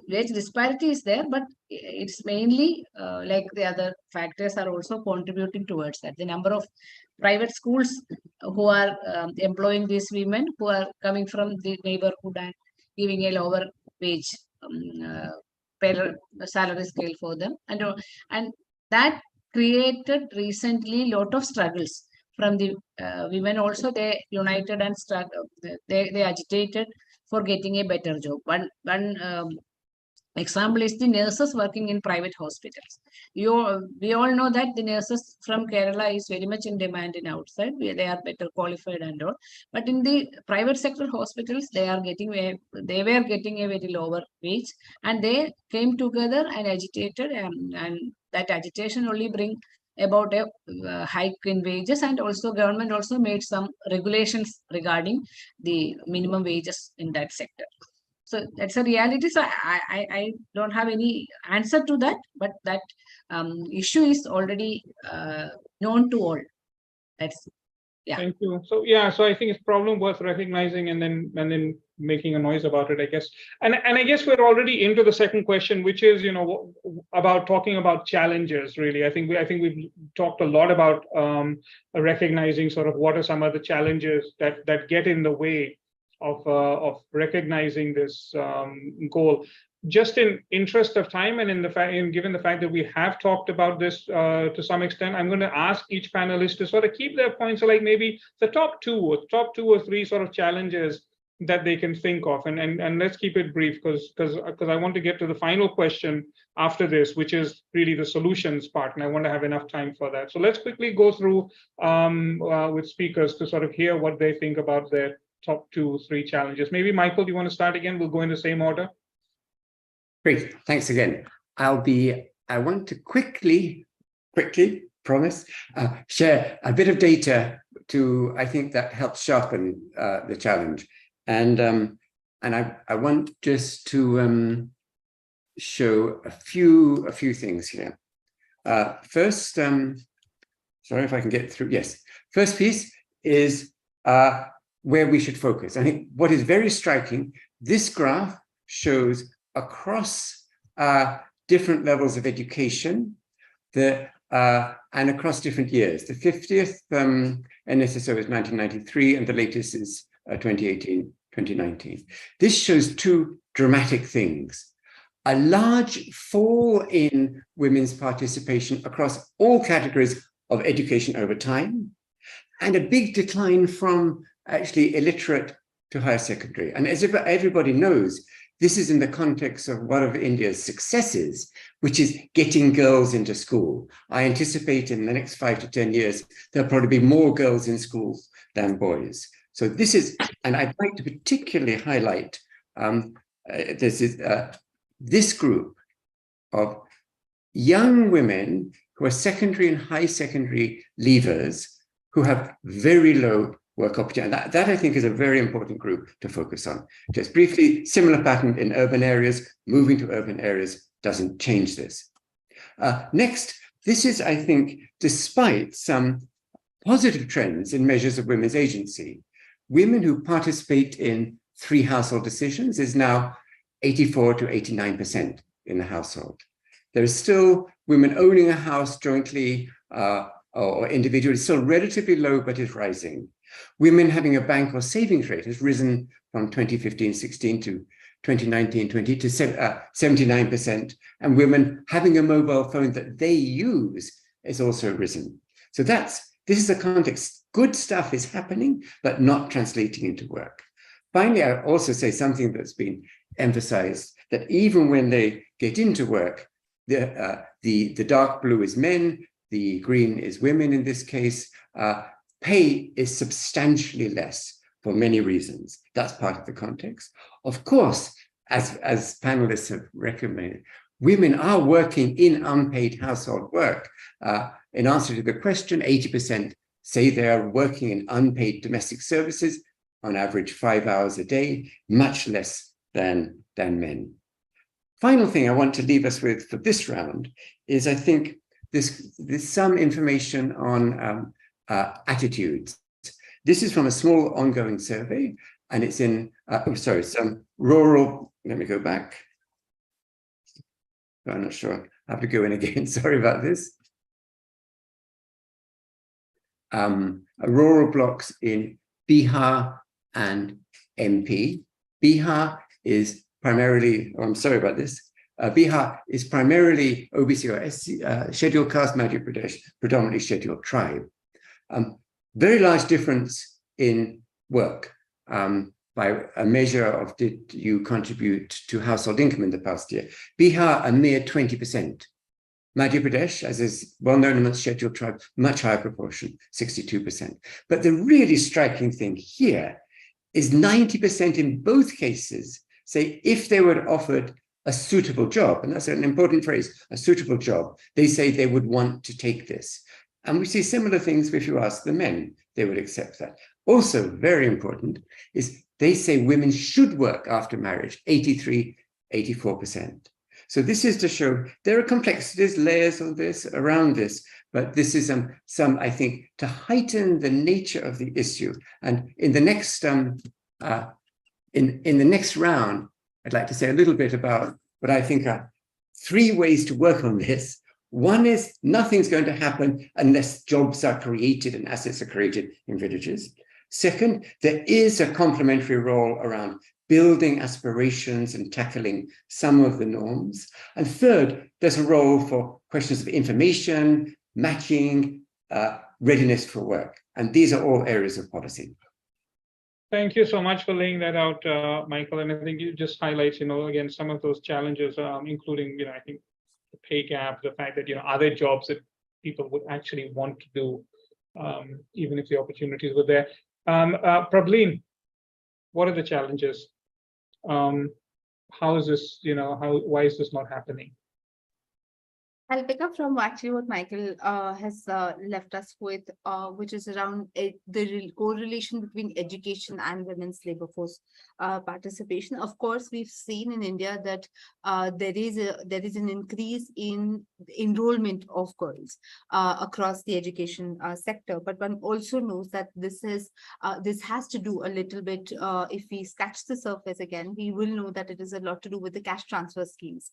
wage disparity is there, but it's mainly like the other factors are also contributing towards that. The number of private schools who are employing these women who are coming from the neighborhood and giving a lower wage salary scale for them, and that created recently lot of struggles from the women also. They united and struggled. They agitated for getting a better job. One example is the nurses working in private hospitals. We all know that the nurses from Kerala is very much in demand in outside. They are better qualified and all. But in the private sector hospitals, they were getting a very lower wage, and they came together and agitated, and that agitation only bring about a hike in wages, and also government also made some regulations regarding the minimum wages in that sector. So that's a reality. So I don't have any answer to that, but that issue is already known to all. That's yeah.
Thank you. So yeah, so I think it's a problem worth recognizing and then making a noise about it, I guess. And I guess we're already into the second question, which is, you know, about talking about challenges. Really, I think we've talked a lot about recognizing sort of what are some of the challenges that get in the way of recognizing this goal. Just in interest of time, and given the fact that we have talked about this to some extent, I'm going to ask each panelist to sort of keep their points, so like maybe the top two or three sort of challenges that they can think of, and let's keep it brief, because I want to get to the final question after this, which is really the solutions part, and I want to have enough time for that. So let's quickly go through with speakers to sort of hear what they think about their top 2-3 challenges. Maybe Michael, do you want to start again? We'll go in the same order.
Great, thanks again. I want to quickly promise, share a bit of data I think that helps sharpen the challenge. And I want just to show a few things here. First, sorry if I can get through. Yes, first piece is where we should focus. I think what is very striking, this graph shows across different levels of education, and across different years. The 50th NSSO is 1993, and the latest is 2018, 2019. This shows two dramatic things. A large fall in women's participation across all categories of education over time, and a big decline from actually illiterate to higher secondary. And as everybody knows, this is in the context of one of India's successes, which is getting girls into school. I anticipate in the next 5 to 10 years, there'll probably be more girls in schools than boys. So this is, and I'd like to particularly highlight this group of young women who are secondary and high secondary leavers who have very low work opportunity. That I think is a very important group to focus on. Just briefly, similar pattern in urban areas, moving to urban areas, doesn't change this. Next, this is, I think, despite some positive trends in measures of women's agency, women who participate in 3 household decisions is now 84 to 89% in the household. There is still women owning a house jointly or individually, still relatively low, but is rising. Women having a bank or savings rate has risen from 2015-16 to 2019-20 to 79%, and women having a mobile phone that they use is also risen. So this is a context. Good stuff is happening, but not translating into work. Finally, I also say something that's been emphasized, that even when they get into work, the dark blue is men, the green is women in this case. Pay is substantially less for many reasons. That's part of the context. Of course, as panelists have recommended, women are working in unpaid household work. In answer to the question, 80% say they are working in unpaid domestic services, on average 5 hours a day, much less than men. Final thing I want to leave us with for this round is, I think, there's some information on attitudes. This is from a small ongoing survey, and it's in, some rural, let me go back. I'm not sure, I have to go in again, sorry about this. Rural blocks in Bihar and MP. Bihar is primarily, I'm sorry about this, Bihar is primarily OBC or SC, scheduled caste, Madhya Pradesh, predominantly scheduled tribe. Very large difference in work by a measure of did you contribute to household income in the past year. Bihar, a mere 20%. Madhya Pradesh, as is well known amongst scheduled tribes, much higher proportion, 62%. But the really striking thing here is 90% in both cases say if they were offered a suitable job, and that's an important phrase, a suitable job, they say they would want to take this. And we see similar things if you ask the men, they would accept that. Also very important is they say women should work after marriage, 83, 84%. So this is to show there are complexities, layers of this, around this, but this is some, I think, to heighten the nature of the issue. And in the next, in the next round, I'd like to say a little bit about what I think are 3 ways to work on this. One is nothing's going to happen unless jobs are created and assets are created in villages. Second, there is a complementary role around building aspirations and tackling some of the norms. And third, there's a role for questions of information, matching, readiness for work. And these are all areas of policy.
Thank you so much for laying that out, Michael. And I think you just highlight, again, some of those challenges, including, I think the pay gap, the fact that, are there jobs that people would actually want to do, even if the opportunities were there. Prableen, what are the challenges? How is this, why is this not happening?
I'll pick up from actually what Michael has left us with, which is around the correlation between education and women's labor force participation. Of course, we've seen in India that there is an increase in enrollment of girls across the education sector, but one also knows that this has to do a little bit. If we scratch the surface again, we will know that it is a lot to do with the cash transfer schemes.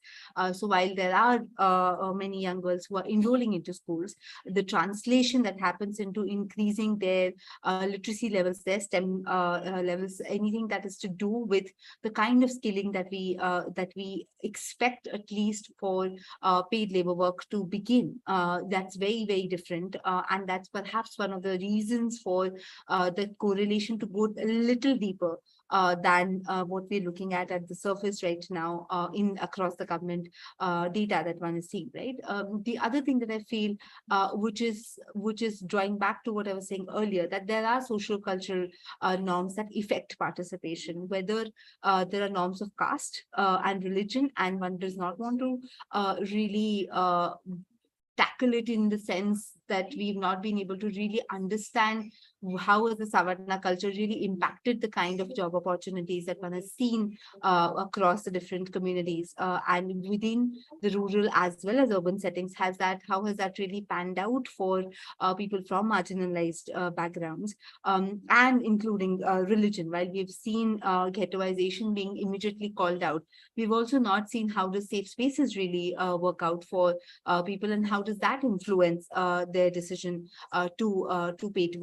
So while there are many young girls who are enrolling into schools, the translation that happens into increasing their literacy levels, their STEM levels, anything that is to do with the kind of skilling that we expect, at least for paid labor work to begin. That's very, very different. And that's perhaps one of the reasons for the correlation to go a little deeper than what we're looking at the surface right now across the government data that one is seeing, right? The other thing that I feel, which is drawing back to what I was saying earlier, that there are social cultural norms that affect participation, whether there are norms of caste and religion, and one does not want to really tackle it in the sense that we've not been able to really understand how has the Savarna culture really impacted the kind of job opportunities that one has seen across the different communities and within the rural as well as urban settings? How has that really panned out for people from marginalized backgrounds, and including religion? While we've seen ghettoization being immediately called out, we've also not seen how the safe spaces really work out for people, and how does that influence their decision to paid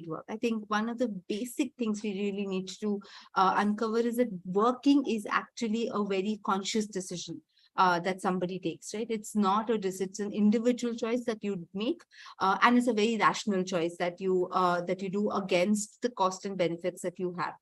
work. I think one of the basic things we really need to uncover is that working is actually a very conscious decision that somebody takes, right? It's not it's an individual choice that you make, and it's a very rational choice that you do against the cost and benefits that you have.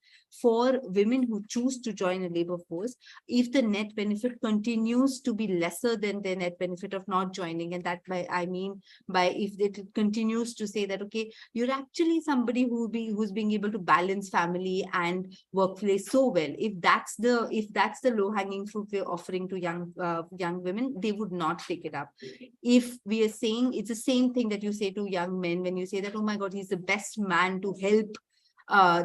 For women who choose to join a labor force, if the net benefit continues to be lesser than the net benefit of not joining, and that I mean by if it continues to say that, okay, you're actually somebody who's being able to balance family and workplace so well, if that's the low-hanging fruit we're offering to young women, they would not take it up. If we are saying, it's the same thing that you say to young men when you say that, oh my God, he's the best man to help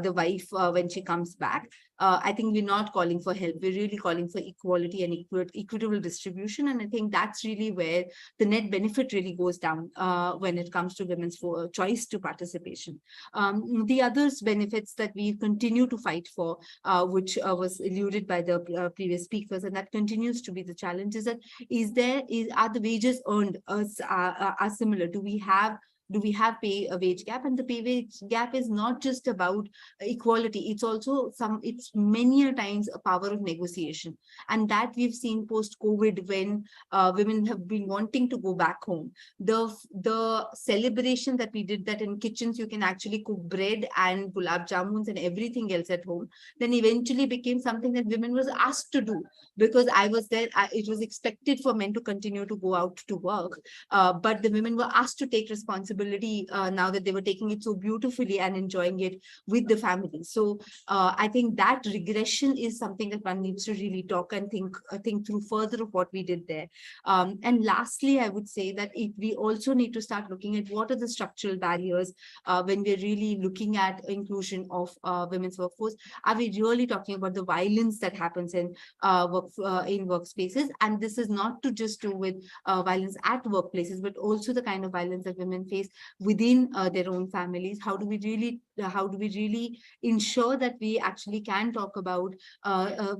the wife when she comes back. I think we're not calling for help. We're really calling for equality and equitable distribution. And I think that's really where the net benefit really goes down when it comes to women's choice to participation. The other benefits that we continue to fight for, which was alluded by the previous speakers, and that continues to be the challenge, is that are the wages earned are similar? Do we have a wage gap? And the pay wage gap is not just about equality. It's also it's many a times a power of negotiation. And that we've seen post-COVID, when women have been wanting to go back home. The celebration that we did, that in kitchens you can actually cook bread and gulab jamuns and everything else at home, then eventually became something that women was asked to do. Because I was there, it was expected for men to continue to go out to work. But the women were asked to take responsibility now that they were taking it so beautifully and enjoying it with the family. So I think that regression is something that one needs to really talk and think through further of what we did there. And lastly, I would say that we also need to start looking at what are the structural barriers when we're really looking at inclusion of women's workforce. Are we really talking about the violence that happens in workspaces? And this is not to just do with violence at workplaces, but also the kind of violence that women face within their own families. How do we really ensure that we actually can talk about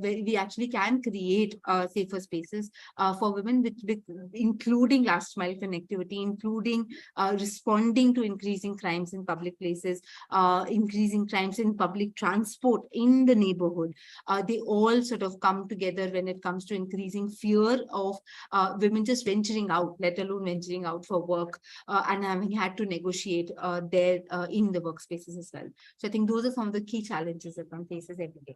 we actually can create safer spaces for women, with including last mile connectivity, including responding to increasing crimes in public places, increasing crimes in public transport in the neighborhood. They all sort of come together when it comes to increasing fear of women just venturing out, let alone venturing out for work, and having had to negotiate there in the workspaces as well. So I think those are some of the key challenges that one faces every day.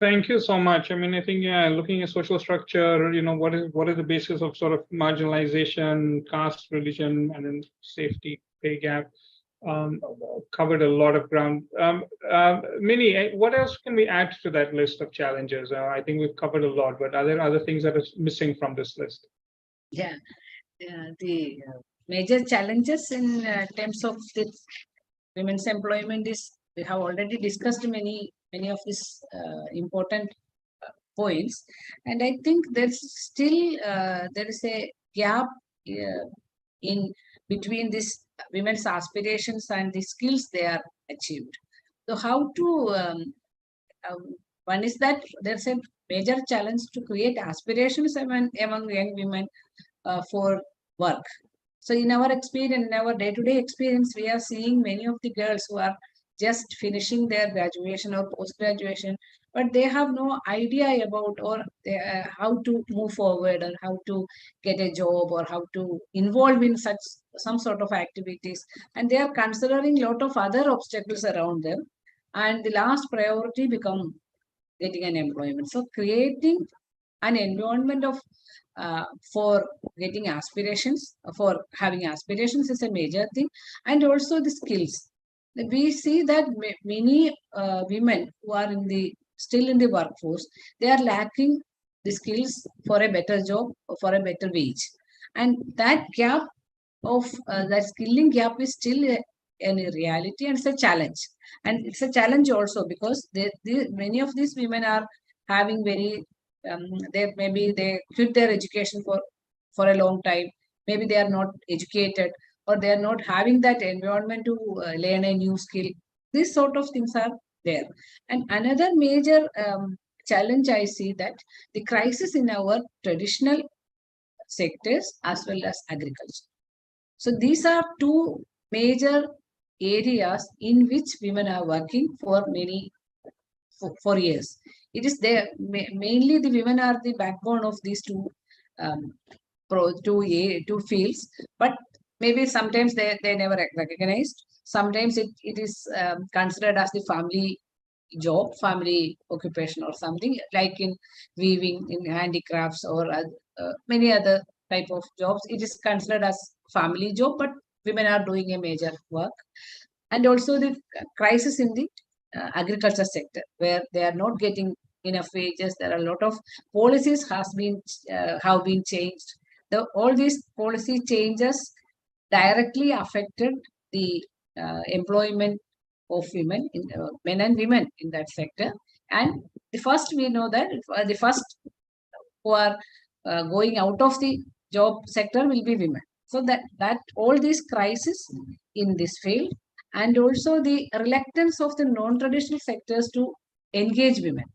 Thank you so much. I mean, I think, yeah, looking at social structure, what is the basis of sort of marginalization, caste, religion, and then safety, pay gap, covered a lot of ground. Minnie, what else can we add to that list of challenges? I think we've covered a lot, but are there other things that are missing from this list?
Yeah, the major challenges in terms of the women's employment is, we have already discussed many of these important points, and I think there's still there is a gap in between this women's aspirations and the skills they are achieved. So how to one is that there's a major challenge to create aspirations among young women for work. So in our experience, in our day-to-day experience, we are seeing many of the girls who are just finishing their graduation or post-graduation, but they have no idea about how to move forward, or how to get a job, or how to involve in some sort of activities. And they are considering a lot of other obstacles around them. And the last priority become getting an employment. So creating an environment of for getting aspirations, for having aspirations is a major thing. And also the skills. We see that many women who are still in the workforce, they are lacking the skills for a better job or for a better wage. And that gap of that skilling gap is still any reality, and it's a challenge. And it's a challenge also because many of these women are having very, maybe they quit their education for a long time. Maybe they are not educated, or they are not having that environment to learn a new skill. These sort of things are there. And another major challenge I see that the crisis in our traditional sectors as well as agriculture. So these are two major areas in which women are working for for years. It is there, mainly the women are the backbone of these um, two fields, but maybe sometimes they never recognized. Sometimes it is considered as the family job, family occupation or something, like in weaving, in handicrafts, or many other type of jobs. It is considered as family job, but women are doing a major work. And also the crisis in the agriculture sector, where they are not getting enough wages. There are a lot of policies have been changed. All these policy changes directly affected the employment of women, men and women in that sector. And the first, we know that the first who are going out of the job sector will be women. So that all these crises in this field, and also the reluctance of the non-traditional sectors to engage women.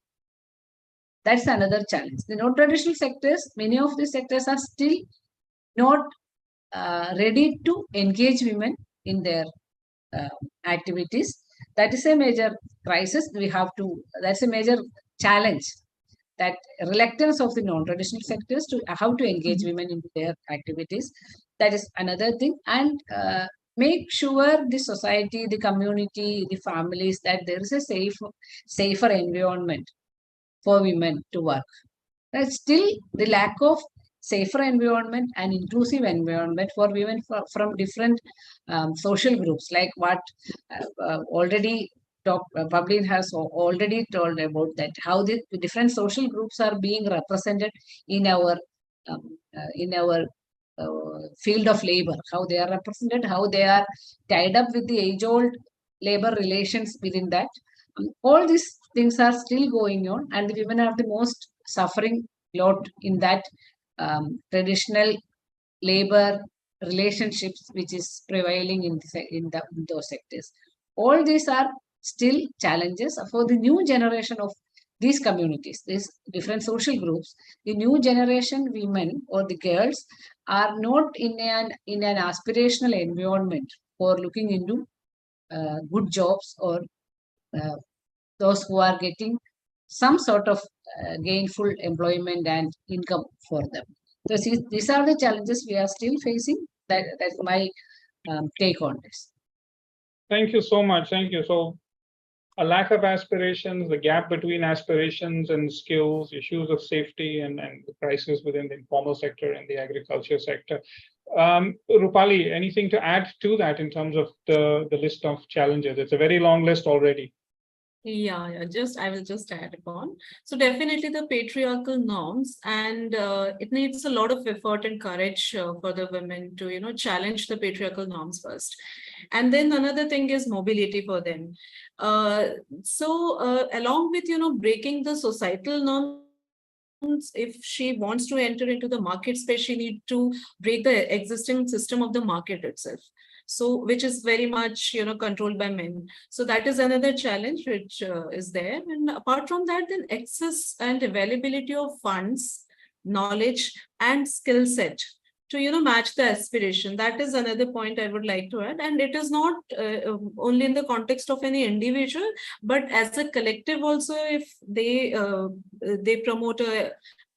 That's another challenge. The non-traditional sectors, many of the sectors are still not ready to engage women in their activities. That is a major crisis. That's a major challenge, that reluctance of the non-traditional sectors to how to engage women in their activities. That is another thing. And make sure the society, the community, the families, that there is a safer environment for women to work. There's still the lack of safer environment and inclusive environment for women from different social groups, like what already Pavleen has already told about, that how the different social groups are being represented in our field of labor, how they are represented, how they are tied up with the age-old labor relations within that. All these things are still going on, and the women are the most suffering lot in that traditional labor relationships which is prevailing in those sectors. All these are still challenges for the new generation of these communities, these different social groups. The new generation women or the girls are not in an aspirational environment for looking into good jobs, or those who are getting some sort of gainful employment and income for them. So these are the challenges we are still facing. That's my take on this.
Thank you so much. Thank you. So a lack of aspirations, the gap between aspirations and skills, issues of safety, and the crisis within the informal sector and the agriculture sector. Rupali, anything to add to that in terms of the list of challenges? It's a very long list already.
Yeah, I will just add upon. So definitely the patriarchal norms, and it needs a lot of effort and courage for the women to, challenge the patriarchal norms first. And then another thing is mobility for them. So along with, breaking the societal norms, if she wants to enter into the market space, she needs to break the existing system of the market itself. So which is very much, controlled by men. So that is another challenge which is there. And apart from that, then access and availability of funds, knowledge, and skill set to, match the aspiration. That is another point I would like to add. And it is not only in the context of any individual, but as a collective also, if they promote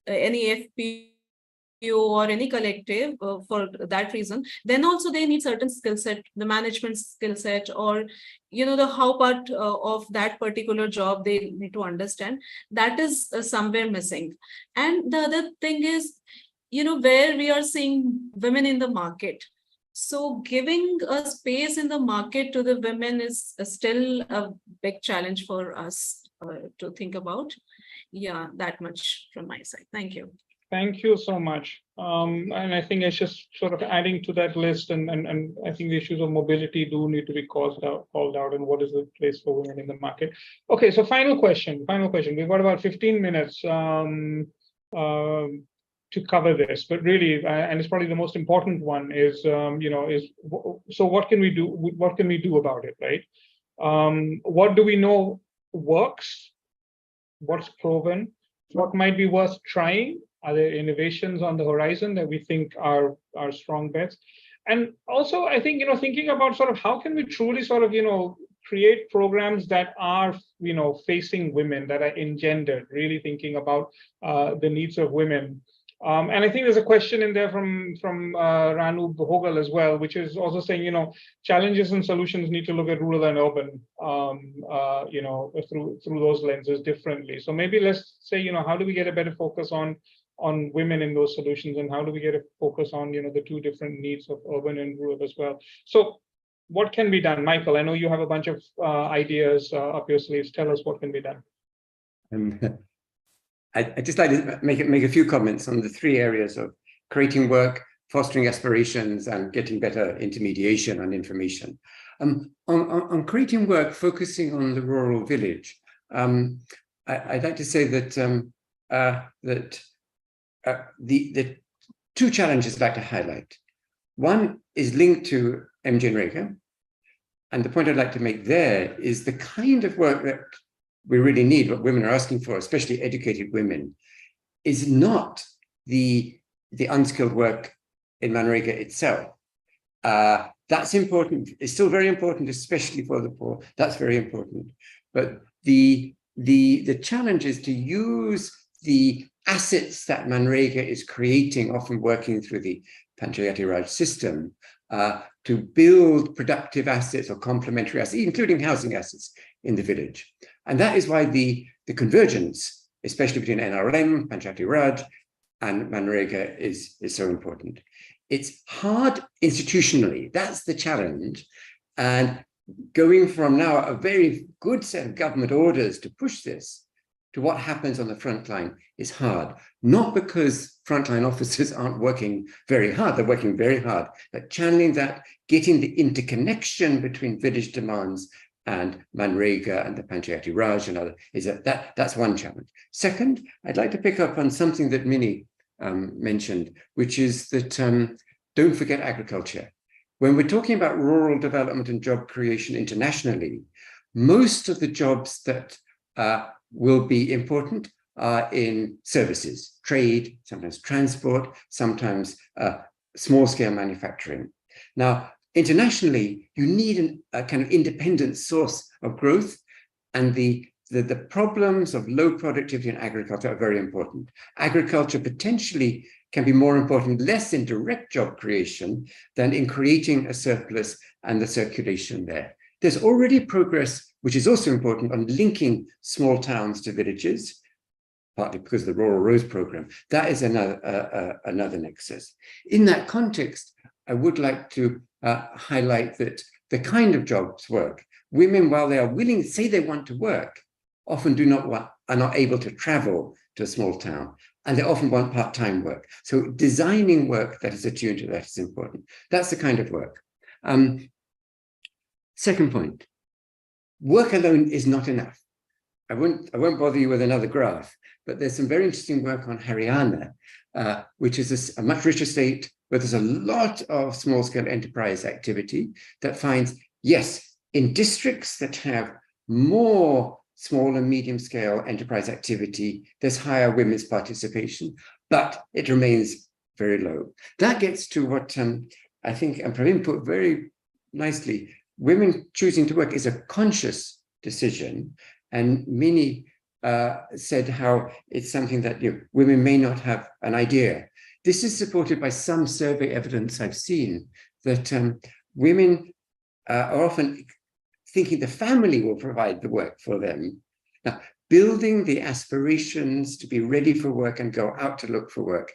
any FP or any collective for that reason, then also they need certain skill set, the management skill set, or the how part of that particular job they need to understand. That is somewhere missing. And the other thing is, where we are seeing women in the market. So giving a space in the market to the women is still a big challenge for us to think about. Yeah, that much from my side. Thank you.
Thank you so much. And I think it's just sort of adding to that list, and I think the issues of mobility do need to be called out, and what is the place for women in the market. Okay, so final question. We've got about 15 minutes to cover this, but really, and it's probably the most important one, is so what can we do? What can we do about it, right? What do we know works? What's proven? What might be worth trying? Are there innovations on the horizon that we think are strong bets? And also, I think, thinking about sort of how can we truly sort of, create programs that are, facing women, that are engendered, really thinking about the needs of women. And I think there's a question in there from Ranu Bhogal as well, which is also saying, challenges and solutions need to look at rural and urban, through those lenses differently. So maybe let's say, how do we get a better focus on women in those solutions, and how do we get a focus on, the two different needs of urban and rural as well? So what can be done? Michael, I know you have a bunch of ideas up your sleeves. Tell us what can be done.
I'd just like to make a few comments on the three areas of creating work, fostering aspirations, and getting better intermediation and information. On creating work, focusing on the rural village, I'd like to say that the two challenges I'd like to highlight. One is linked to MGenrega, and the point I'd like to make there is the kind of work that we really need, what women are asking for, especially educated women, is not the unskilled work in Manrega itself. That's important. It's still very important, especially for the poor. That's very important. But the challenge is to use the assets that Manrega is creating, often working through the Panchayati Raj system, to build productive assets or complementary assets, including housing assets in the village. And that is why the convergence, especially between NRM, Panchayati Raj, and Manrega is so important. It's hard institutionally, that's the challenge. And going from now a very good set of government orders to push this to what happens on the front line is hard. Not because frontline officers aren't working very hard, they're working very hard, but channeling that, getting the interconnection between village demands and Manrega and the Panchayati Raj and other, that's one challenge. Second, I'd like to pick up on something that Minnie mentioned, which is that don't forget agriculture. When we're talking about rural development and job creation internationally, most of the jobs that will be important are in services, trade, sometimes transport, sometimes small-scale manufacturing. Now, internationally, you need a kind of independent source of growth, and the problems of low productivity in agriculture are very important. Agriculture potentially can be more important, less in direct job creation than in creating a surplus and the circulation there. There's already progress, which is also important, on linking small towns to villages, partly because of the Rural Roads program. That is another nexus. In that context, I would like to highlight that the kind of jobs work, women, while they are willing, say they want to work, often are not able to travel to a small town, and they often want part-time work. So designing work that is attuned to that is important. That's the kind of work. Second point, work alone is not enough. I won't bother you with another graph, but there's some very interesting work on Haryana, which is a much richer state where there's a lot of small-scale enterprise activity that finds, yes, in districts that have more small and medium-scale enterprise activity, there's higher women's participation, but it remains very low. That gets to what I think Praveen put very nicely. Women choosing to work is a conscious decision, and Minnie said how it's something that women may not have an idea. This is supported by some survey evidence I've seen that women are often thinking the family will provide the work for them. Now, building the aspirations to be ready for work and go out to look for work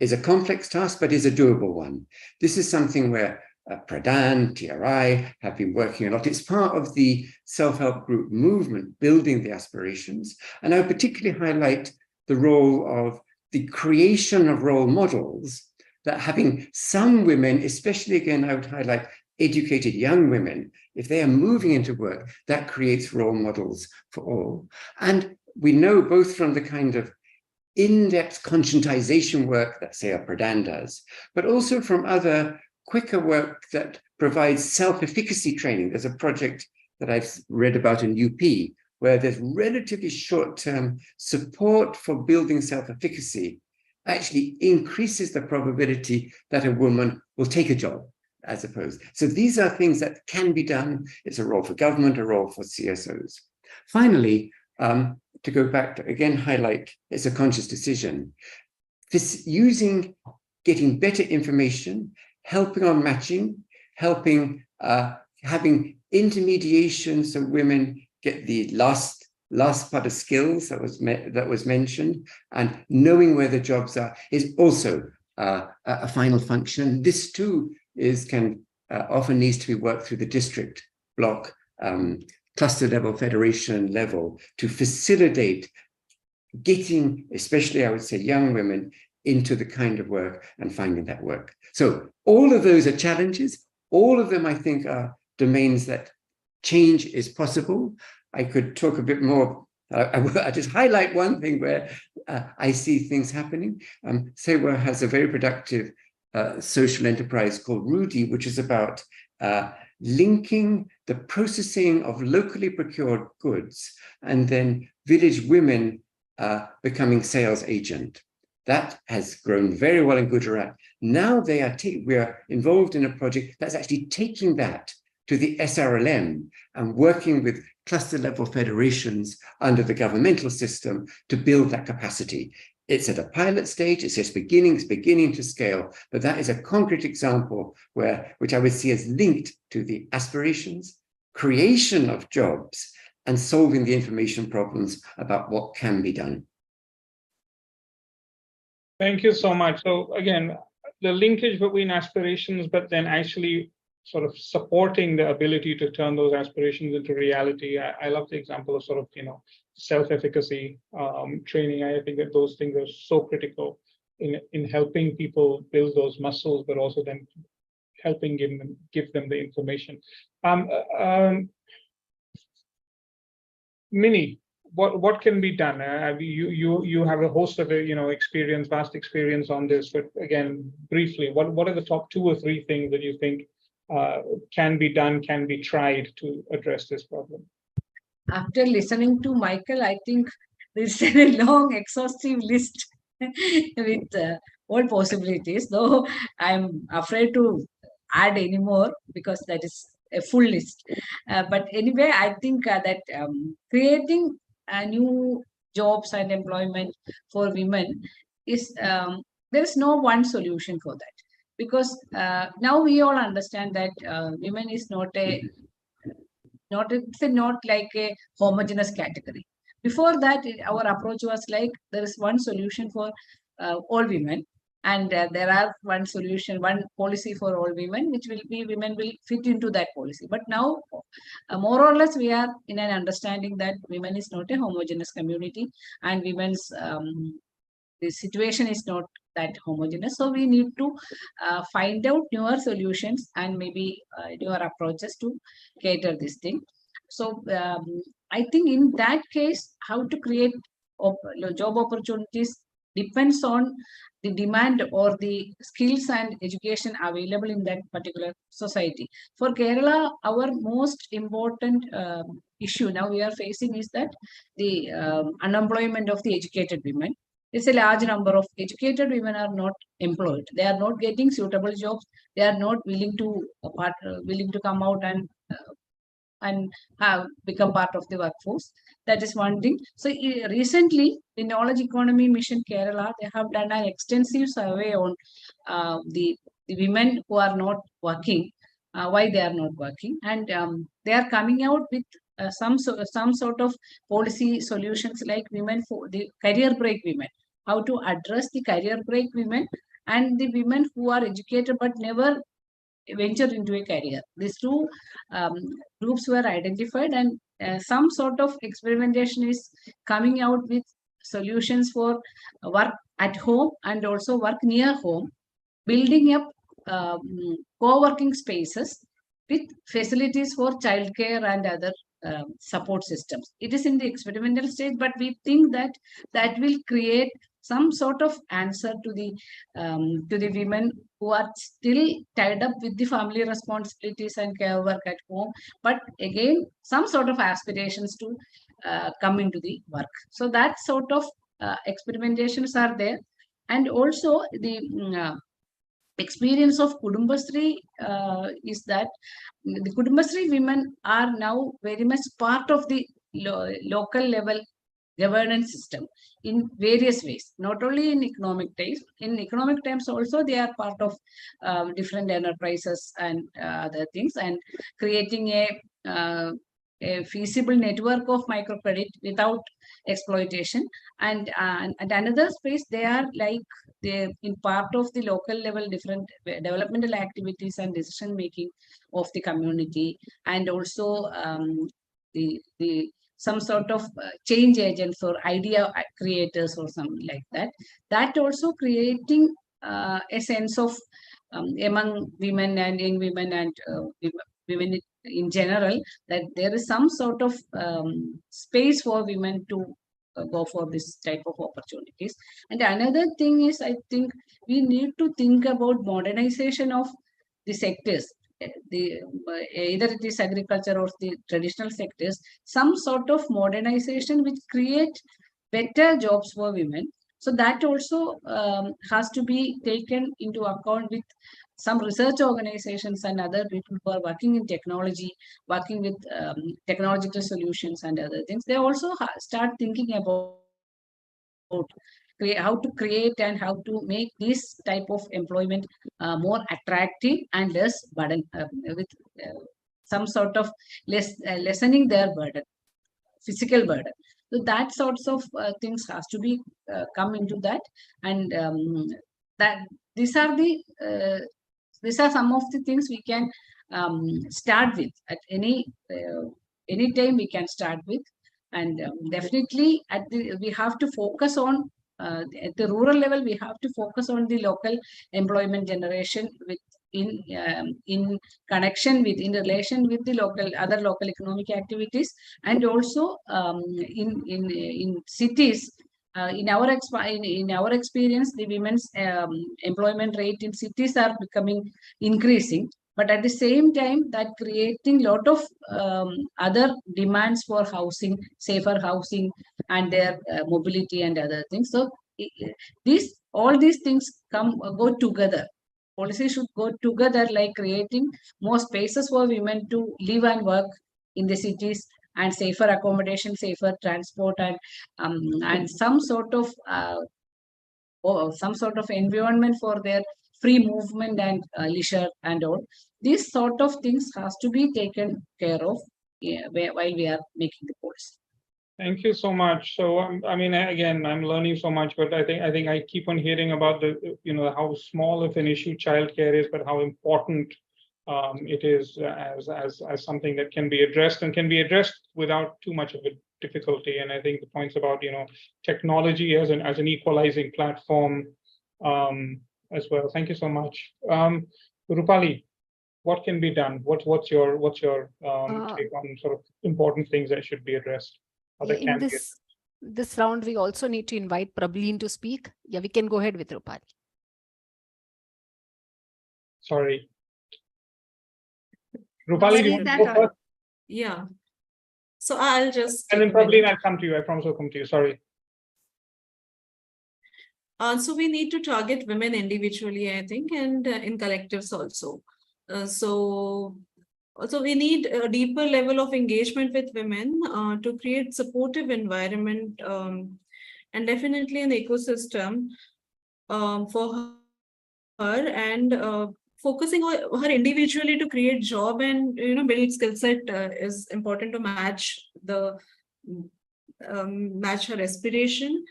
is a complex task, but is a doable one. This is something where Pradhan, TRI have been working a lot. It's part of the self-help group movement, building the aspirations. And I would particularly highlight the role of the creation of role models, that having some women, especially again, I would highlight educated young women, if they are moving into work, that creates role models for all. And we know both from the kind of in-depth conscientization work that, say, a Pradhan does, but also from other quicker work that provides self-efficacy training. There's a project that I've read about in UP, where there's relatively short-term support for building self-efficacy, actually increases the probability that a woman will take a job as opposed. So these are things that can be done. It's a role for government, a role for CSOs. Finally, to go back to again highlight, it's a conscious decision. This getting better information, helping on matching, helping having intermediation so women get the last part of skills that was mentioned, and knowing where the jobs are is also a final function. This too often needs to be worked through the district, block, cluster level, federation level to facilitate getting, especially I would say young women, into the kind of work and finding that work. So all of those are challenges. All of them, I think, are domains that change is possible. I could talk a bit more. I just highlight one thing where I see things happening. Sewa has a very productive social enterprise called Rudy, which is about linking the processing of locally procured goods and then village women becoming sales agent. That has grown very well in Gujarat. Now we are involved in a project that's actually taking that to the SRLM and working with cluster level federations under the governmental system to build that capacity. It's at a pilot stage, it's just beginning to scale, but that is a concrete example which I would see as linked to the aspirations, creation of jobs, and solving the information problems about what can be done.
Thank you so much. So again, the linkage between aspirations, but then actually sort of supporting the ability to turn those aspirations into reality. I love the example of sort of, self-efficacy training. I think that those things are so critical in helping people build those muscles, but also then helping give them the information. Minnie, what can be done? You have a host of vast experience on this, but again, briefly, what are the top 2 or 3 things that you think can be done, can be tried to address this problem?
After listening to Michael, I think there's a long, exhaustive list with all possibilities, though I'm afraid to add any more because that is a full list. But anyway, I think that creating new jobs and employment for women is, there is no one solution for that. Because now we all understand that women is not like a homogeneous category. Before that, our approach was like there is one solution for all women, and there are one policy for all women, which will be women will fit into that policy. But now, more or less, we are in an understanding that women is not a homogeneous community, and women's the situation is not that homogeneous. So we need to find out newer solutions and maybe newer approaches to cater this thing. So I think in that case, how to create job opportunities depends on the demand or the skills and education available in that particular society. For Kerala, our most important issue now we are facing is that the unemployment of the educated women. It's a large number of educated women are not employed. They are not getting suitable jobs. They are not willing to come out and have become part of the workforce. That is one thing. So recently, the Knowledge Economy Mission Kerala, they have done an extensive survey on the women who are not working, why they are not working, and they are coming out with some sort of policy solutions like women for the career break women, how to address the career break women and the women who are educated but never venture into a career. These 2 groups were identified, and some sort of experimentation is coming out with solutions for work at home and also work near home, building up co-working spaces with facilities for childcare and other support systems. It is in the experimental stage, but we think that that will create some sort of answer to the women who are still tied up with the family responsibilities and care work at home, but again some sort of aspirations to come into the work. So that sort of experimentations are there, and also the experience of Kudumbasri is that the Kudumbasri women are now very much part of the local level governance system in various ways, not only in economic terms. In economic terms also, they are part of different enterprises and other things, and creating a feasible network of microcredit without exploitation. And another space, they are like they in part of the local level different developmental activities and decision making of the community, and also the some sort of change agents or idea creators or something like that. That also creating a sense of among women and young women and women in general, that there is some sort of space for women to go for this type of opportunities. And another thing is, I think we need to think about modernization of the sectors. Either it is agriculture or the traditional sectors, some sort of modernization which create better jobs for women. So that also has to be taken into account with some research organizations and other people who are working in technology, working with technological solutions and other things. They also start thinking about how to create and how to make this type of employment more attractive and less burden, with some sort of lessening their burden, physical burden. So that sorts of things has to be come into that, and that these are some of the things we can start with at any time we can start with. And definitely we have to focus on at the rural level, we have to focus on the local employment generation with in connection with, in relation with the other local economic activities, and also in cities. In our experience, the women's employment rate in cities are becoming increasing, but at the same time that creating lot of other demands for housing, safer housing, and their mobility and other things. So all these things go together. Policy should go together, like creating more spaces for women to live and work in the cities, and safer accommodation, safer transport, and some sort of environment for their free movement and leisure and all. These sort of things has to be taken care of while we are making the policy.
Thank you so much. So, I mean, again, I'm learning so much, but I think I keep on hearing about the, how small of an issue childcare is, but how important it is as something that can be addressed, and can be addressed without too much of a difficulty. And I think the points about technology as an equalizing platform as well. Thank you so much, Rupali. What can be done? What's your take on sort of important things that should be addressed?
In this round, we also need to invite Prableen to speak. Yeah, we can go ahead with Rupali.
Sorry. Rupali, you want to go first?
Yeah. So I'll just...
And then Prableen, I'll come to you. I promise I'll come to you. Sorry.
So we need to target women individually, I think, and in collectives also. Also, we need a deeper level of engagement with women to create supportive environment and definitely an ecosystem for her, and focusing on her individually to create job and build skill set is important to match her aspiration.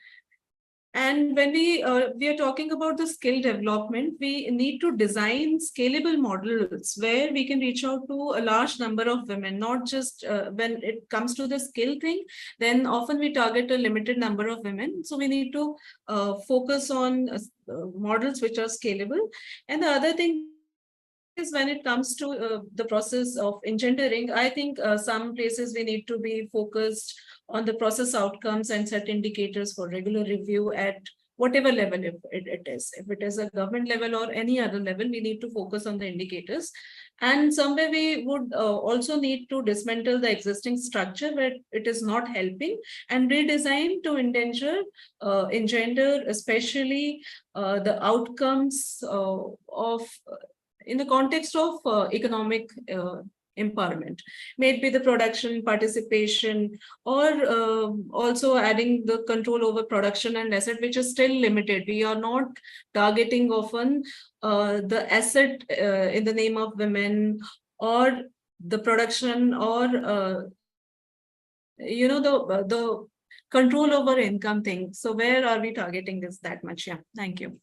And when we are talking about the skill development, we need to design scalable models where we can reach out to a large number of women, not just when it comes to the skill thing, then often we target a limited number of women. So we need to focus on models which are scalable. And the other thing is when it comes to the process of engendering, I think some places we need to be focused on the process outcomes and set indicators for regular review at whatever level it is. If it is a government level or any other level, we need to focus on the indicators. And somewhere we would also need to dismantle the existing structure where it is not helping and redesign to engender especially the outcomes of in the context of economic empowerment, may it be the production, participation, or also adding the control over production and asset, which is still limited. We are not targeting often the asset in the name of women, or the production, or the control over income thing. So where are we targeting this that much? Yeah, thank you.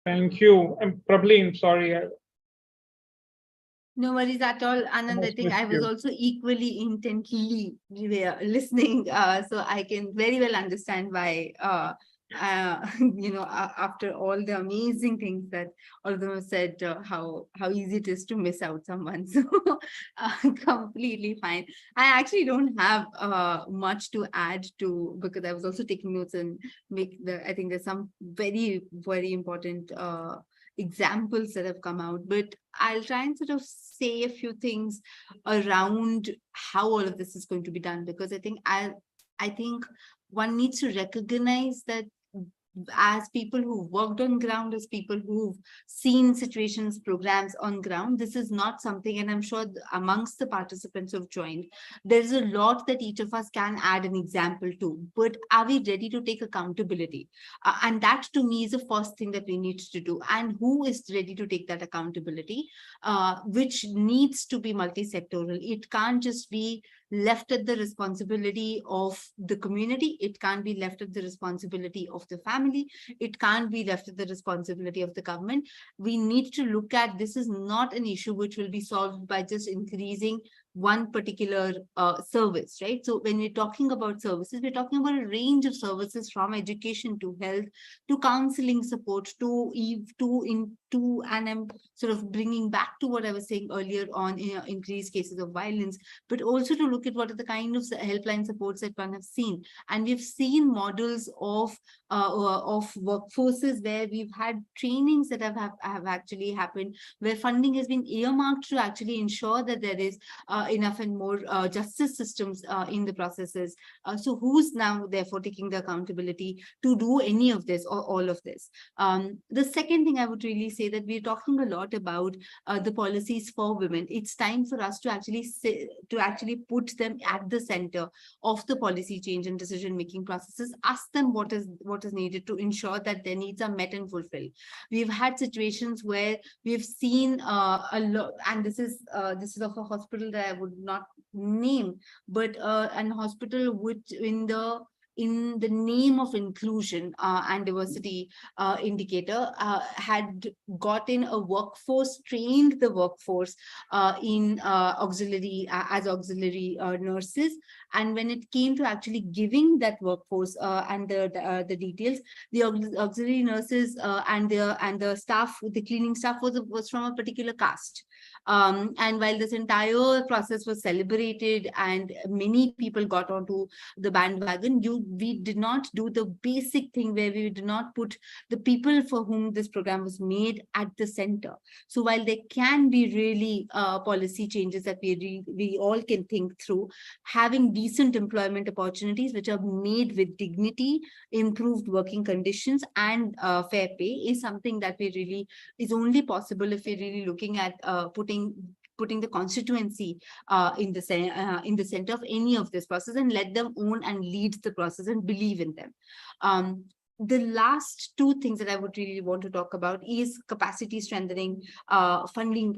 Thank you. And Prableen, sorry.
No worries at all, Anand. I think I was also equally intently listening, so I can very well understand why, after all the amazing things that all of them have said, how easy it is to miss out someone. So completely fine. I actually don't have much to add to, because I was also taking notes and I think there's some very, very important examples that have come out, but I'll try and sort of say a few things around how all of this is going to be done, because I think one needs to recognize that as people who've worked on ground, as people who've seen situations, programs on ground, this is not something, and I'm sure amongst the participants who've joined, there's a lot that each of us can add an example to, but are we ready to take accountability? And that to me is the first thing that we need to do. And who is ready to take that accountability, which needs to be multi-sectoral. It can't just be left at the responsibility of the community. It can't be left at the responsibility of the family. It can't be left at the responsibility of the government. We need to look at, this is not an issue which will be solved by just increasing one particular service, right? So when we're talking about services, we're talking about a range of services, from education to health to counseling support and I'm sort of bringing back to what I was saying earlier on, increased cases of violence, but also to look at what are the kind of helpline supports that one has seen. And we've seen models of workforces where we've had trainings that have actually happened, where funding has been earmarked to actually ensure that there is enough and more justice systems in the processes. So who's now therefore taking the accountability to do any of this or all of this? The second thing I would really say, that we're talking a lot about the policies for women. It's time for us to actually put them at the center of the policy change and decision-making processes. Ask them what is needed to ensure that their needs are met and fulfilled. We've had situations where we've seen a lot, and this is of a hospital that I would not name, but an hospital which in the name of inclusion and diversity indicator had gotten a workforce, trained the workforce in auxiliary nurses. And when it came to actually giving that workforce and the details, the auxiliary nurses and the staff, the cleaning staff was from a particular caste. And while this entire process was celebrated and many people got onto the bandwagon, we did not do the basic thing where we did not put the people for whom this program was made at the center. So while there can be really policy changes that we all can think through, having decent employment opportunities which are made with dignity, improved working conditions, and fair pay is something that is only possible if we're really looking at putting the constituency in the center of any of this process, and let them own and lead the process and believe in them. The last two things that I would really want to talk about is capacity strengthening, funding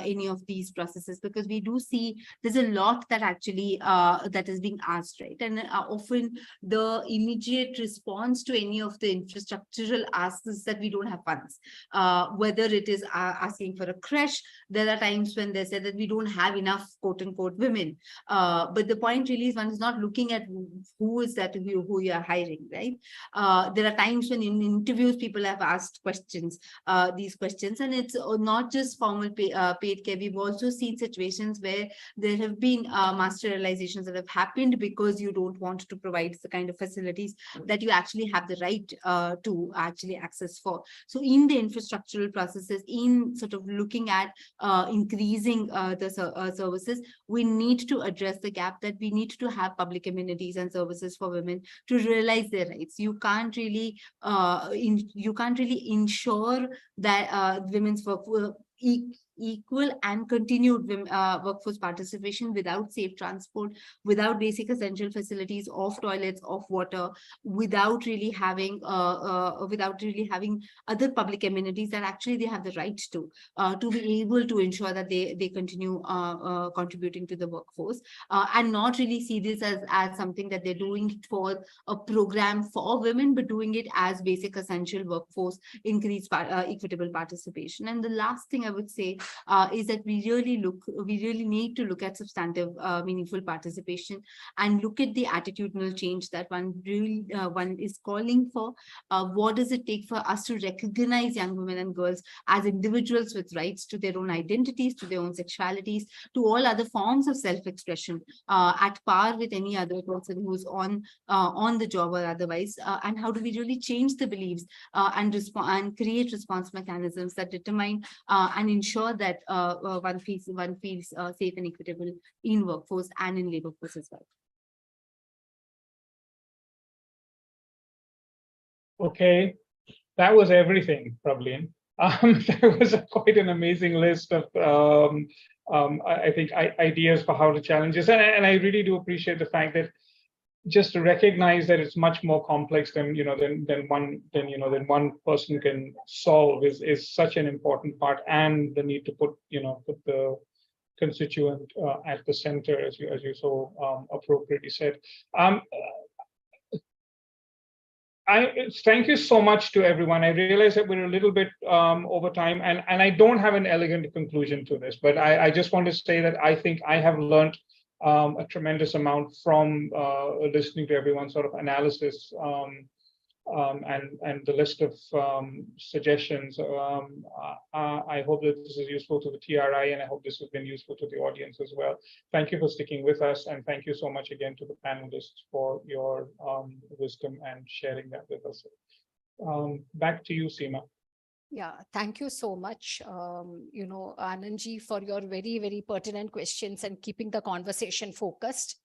any of these processes, because we do see there's a lot that actually that is being asked, right? And often the immediate response to any of the infrastructural asks is that we don't have funds. Whether it is asking for a creche, there are times when they say that we don't have enough quote unquote women. But the point really is one is not looking at who is that who you are hiring, right? There are times when in interviews people have asked questions, these questions, and it's not just formal paid care. We've also seen situations where there have been mass sterilizations that have happened because you don't want to provide the kind of facilities that you actually have the right to actually access for. So in the infrastructural processes, in sort of looking at increasing the services, we need to address the gap that we need to have public amenities and services for women to realize their rights. You can't really ensure that women's work equal and continued workforce participation without safe transport, without basic essential facilities of toilets, of water, without really having other public amenities that actually they have the right to be able to ensure that they continue contributing to the workforce, and not really see this as something that they're doing for a program for women, but doing it as basic essential workforce, increased equitable participation. And the last thing I would say is that we really need to look at substantive, meaningful participation and look at the attitudinal change that one is calling for. What does it take for us to recognize young women and girls as individuals with rights to their own identities, to their own sexualities, to all other forms of self-expression, at par with any other person who's on the job or otherwise, and how do we really change the beliefs and create response mechanisms that determine and ensure that one feels safe and equitable in workforce and in labor force as well.
Okay, that was everything, Prableen. There was quite an amazing list of, I think, ideas for how to challenge this, and I really do appreciate the fact that just to recognize that it's much more complex than one person can solve is such an important part, and the need to put the constituent at the center, as you so appropriately said. Thank you so much to everyone. I realize that we're a little bit over time, and I don't have an elegant conclusion to this, but I just want to say that I think I have learned a tremendous amount from listening to everyone's sort of analysis and the list of suggestions. I hope that this is useful to the TRI, and I hope this has been useful to the audience as well. Thank you for sticking with us, and thank you so much again to the panelists for your wisdom and sharing that with us. Back to you, Seema.
Yeah, thank you so much, Anandji, for your very, very pertinent questions and keeping the conversation focused.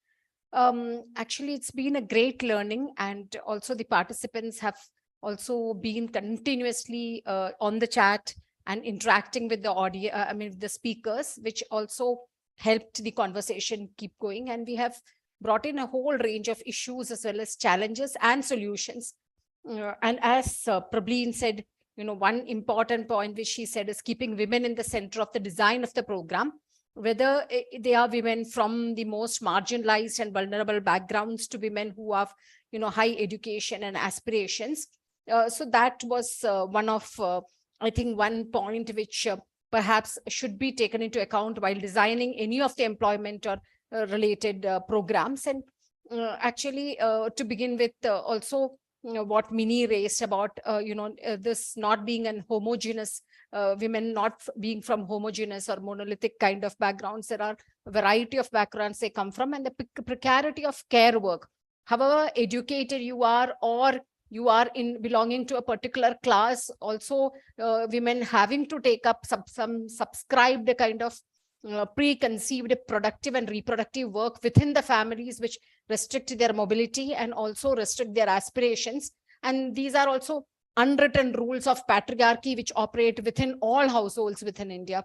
Actually, it's been a great learning, and also the participants have also been continuously on the chat and interacting with the audience, the speakers, which also helped the conversation keep going. And we have brought in a whole range of issues as well as challenges and solutions. And as Prableen said, one important point which she said is keeping women in the center of the design of the program, whether they are women from the most marginalized and vulnerable backgrounds to women who have, high education and aspirations. So that was I think one point which perhaps should be taken into account while designing any of the employment or related programs. And actually, to begin with, also, what Minnie raised about, this not being an homogeneous, women not being from homogeneous or monolithic kind of backgrounds. There are a variety of backgrounds they come from, and the precarity of care work. However educated you are, or you are in belonging to a particular class, also women having to take up some subscribed kind of preconceived productive and reproductive work within the families, which restrict their mobility and also restrict their aspirations. And these are also unwritten rules of patriarchy which operate within all households within India.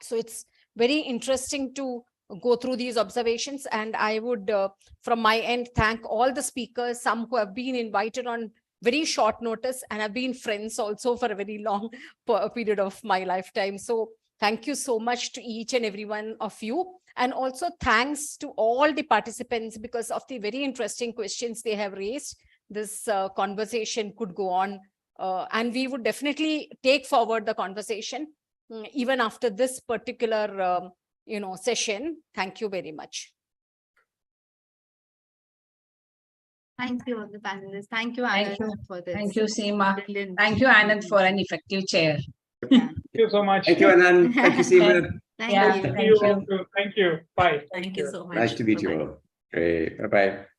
So it's very interesting to go through these observations, and I would from my end thank all the speakers, some who have been invited on very short notice, and have been friends also for a very long period of my lifetime. So thank you so much to each and every one of you. And also thanks to all the participants, because of the very interesting questions they have raised. This conversation could go on, and we would definitely take forward the conversation even after this particular session. Thank you very much.
Thank you, all the panelists. Thank you,
Thank
Anand, for this.
Thank you, Seema.
Brilliant.
Thank you, Anand, for an effective chair.
Yeah.
Thank you so much.
Thank you, Anand. Thank you, Seema.
Thank
Yeah,
you.
thank
See you
you.
all too. Thank you. Bye.
Thank you so much.
Nice to meet you
Bye-bye.
all. Great. Bye-bye.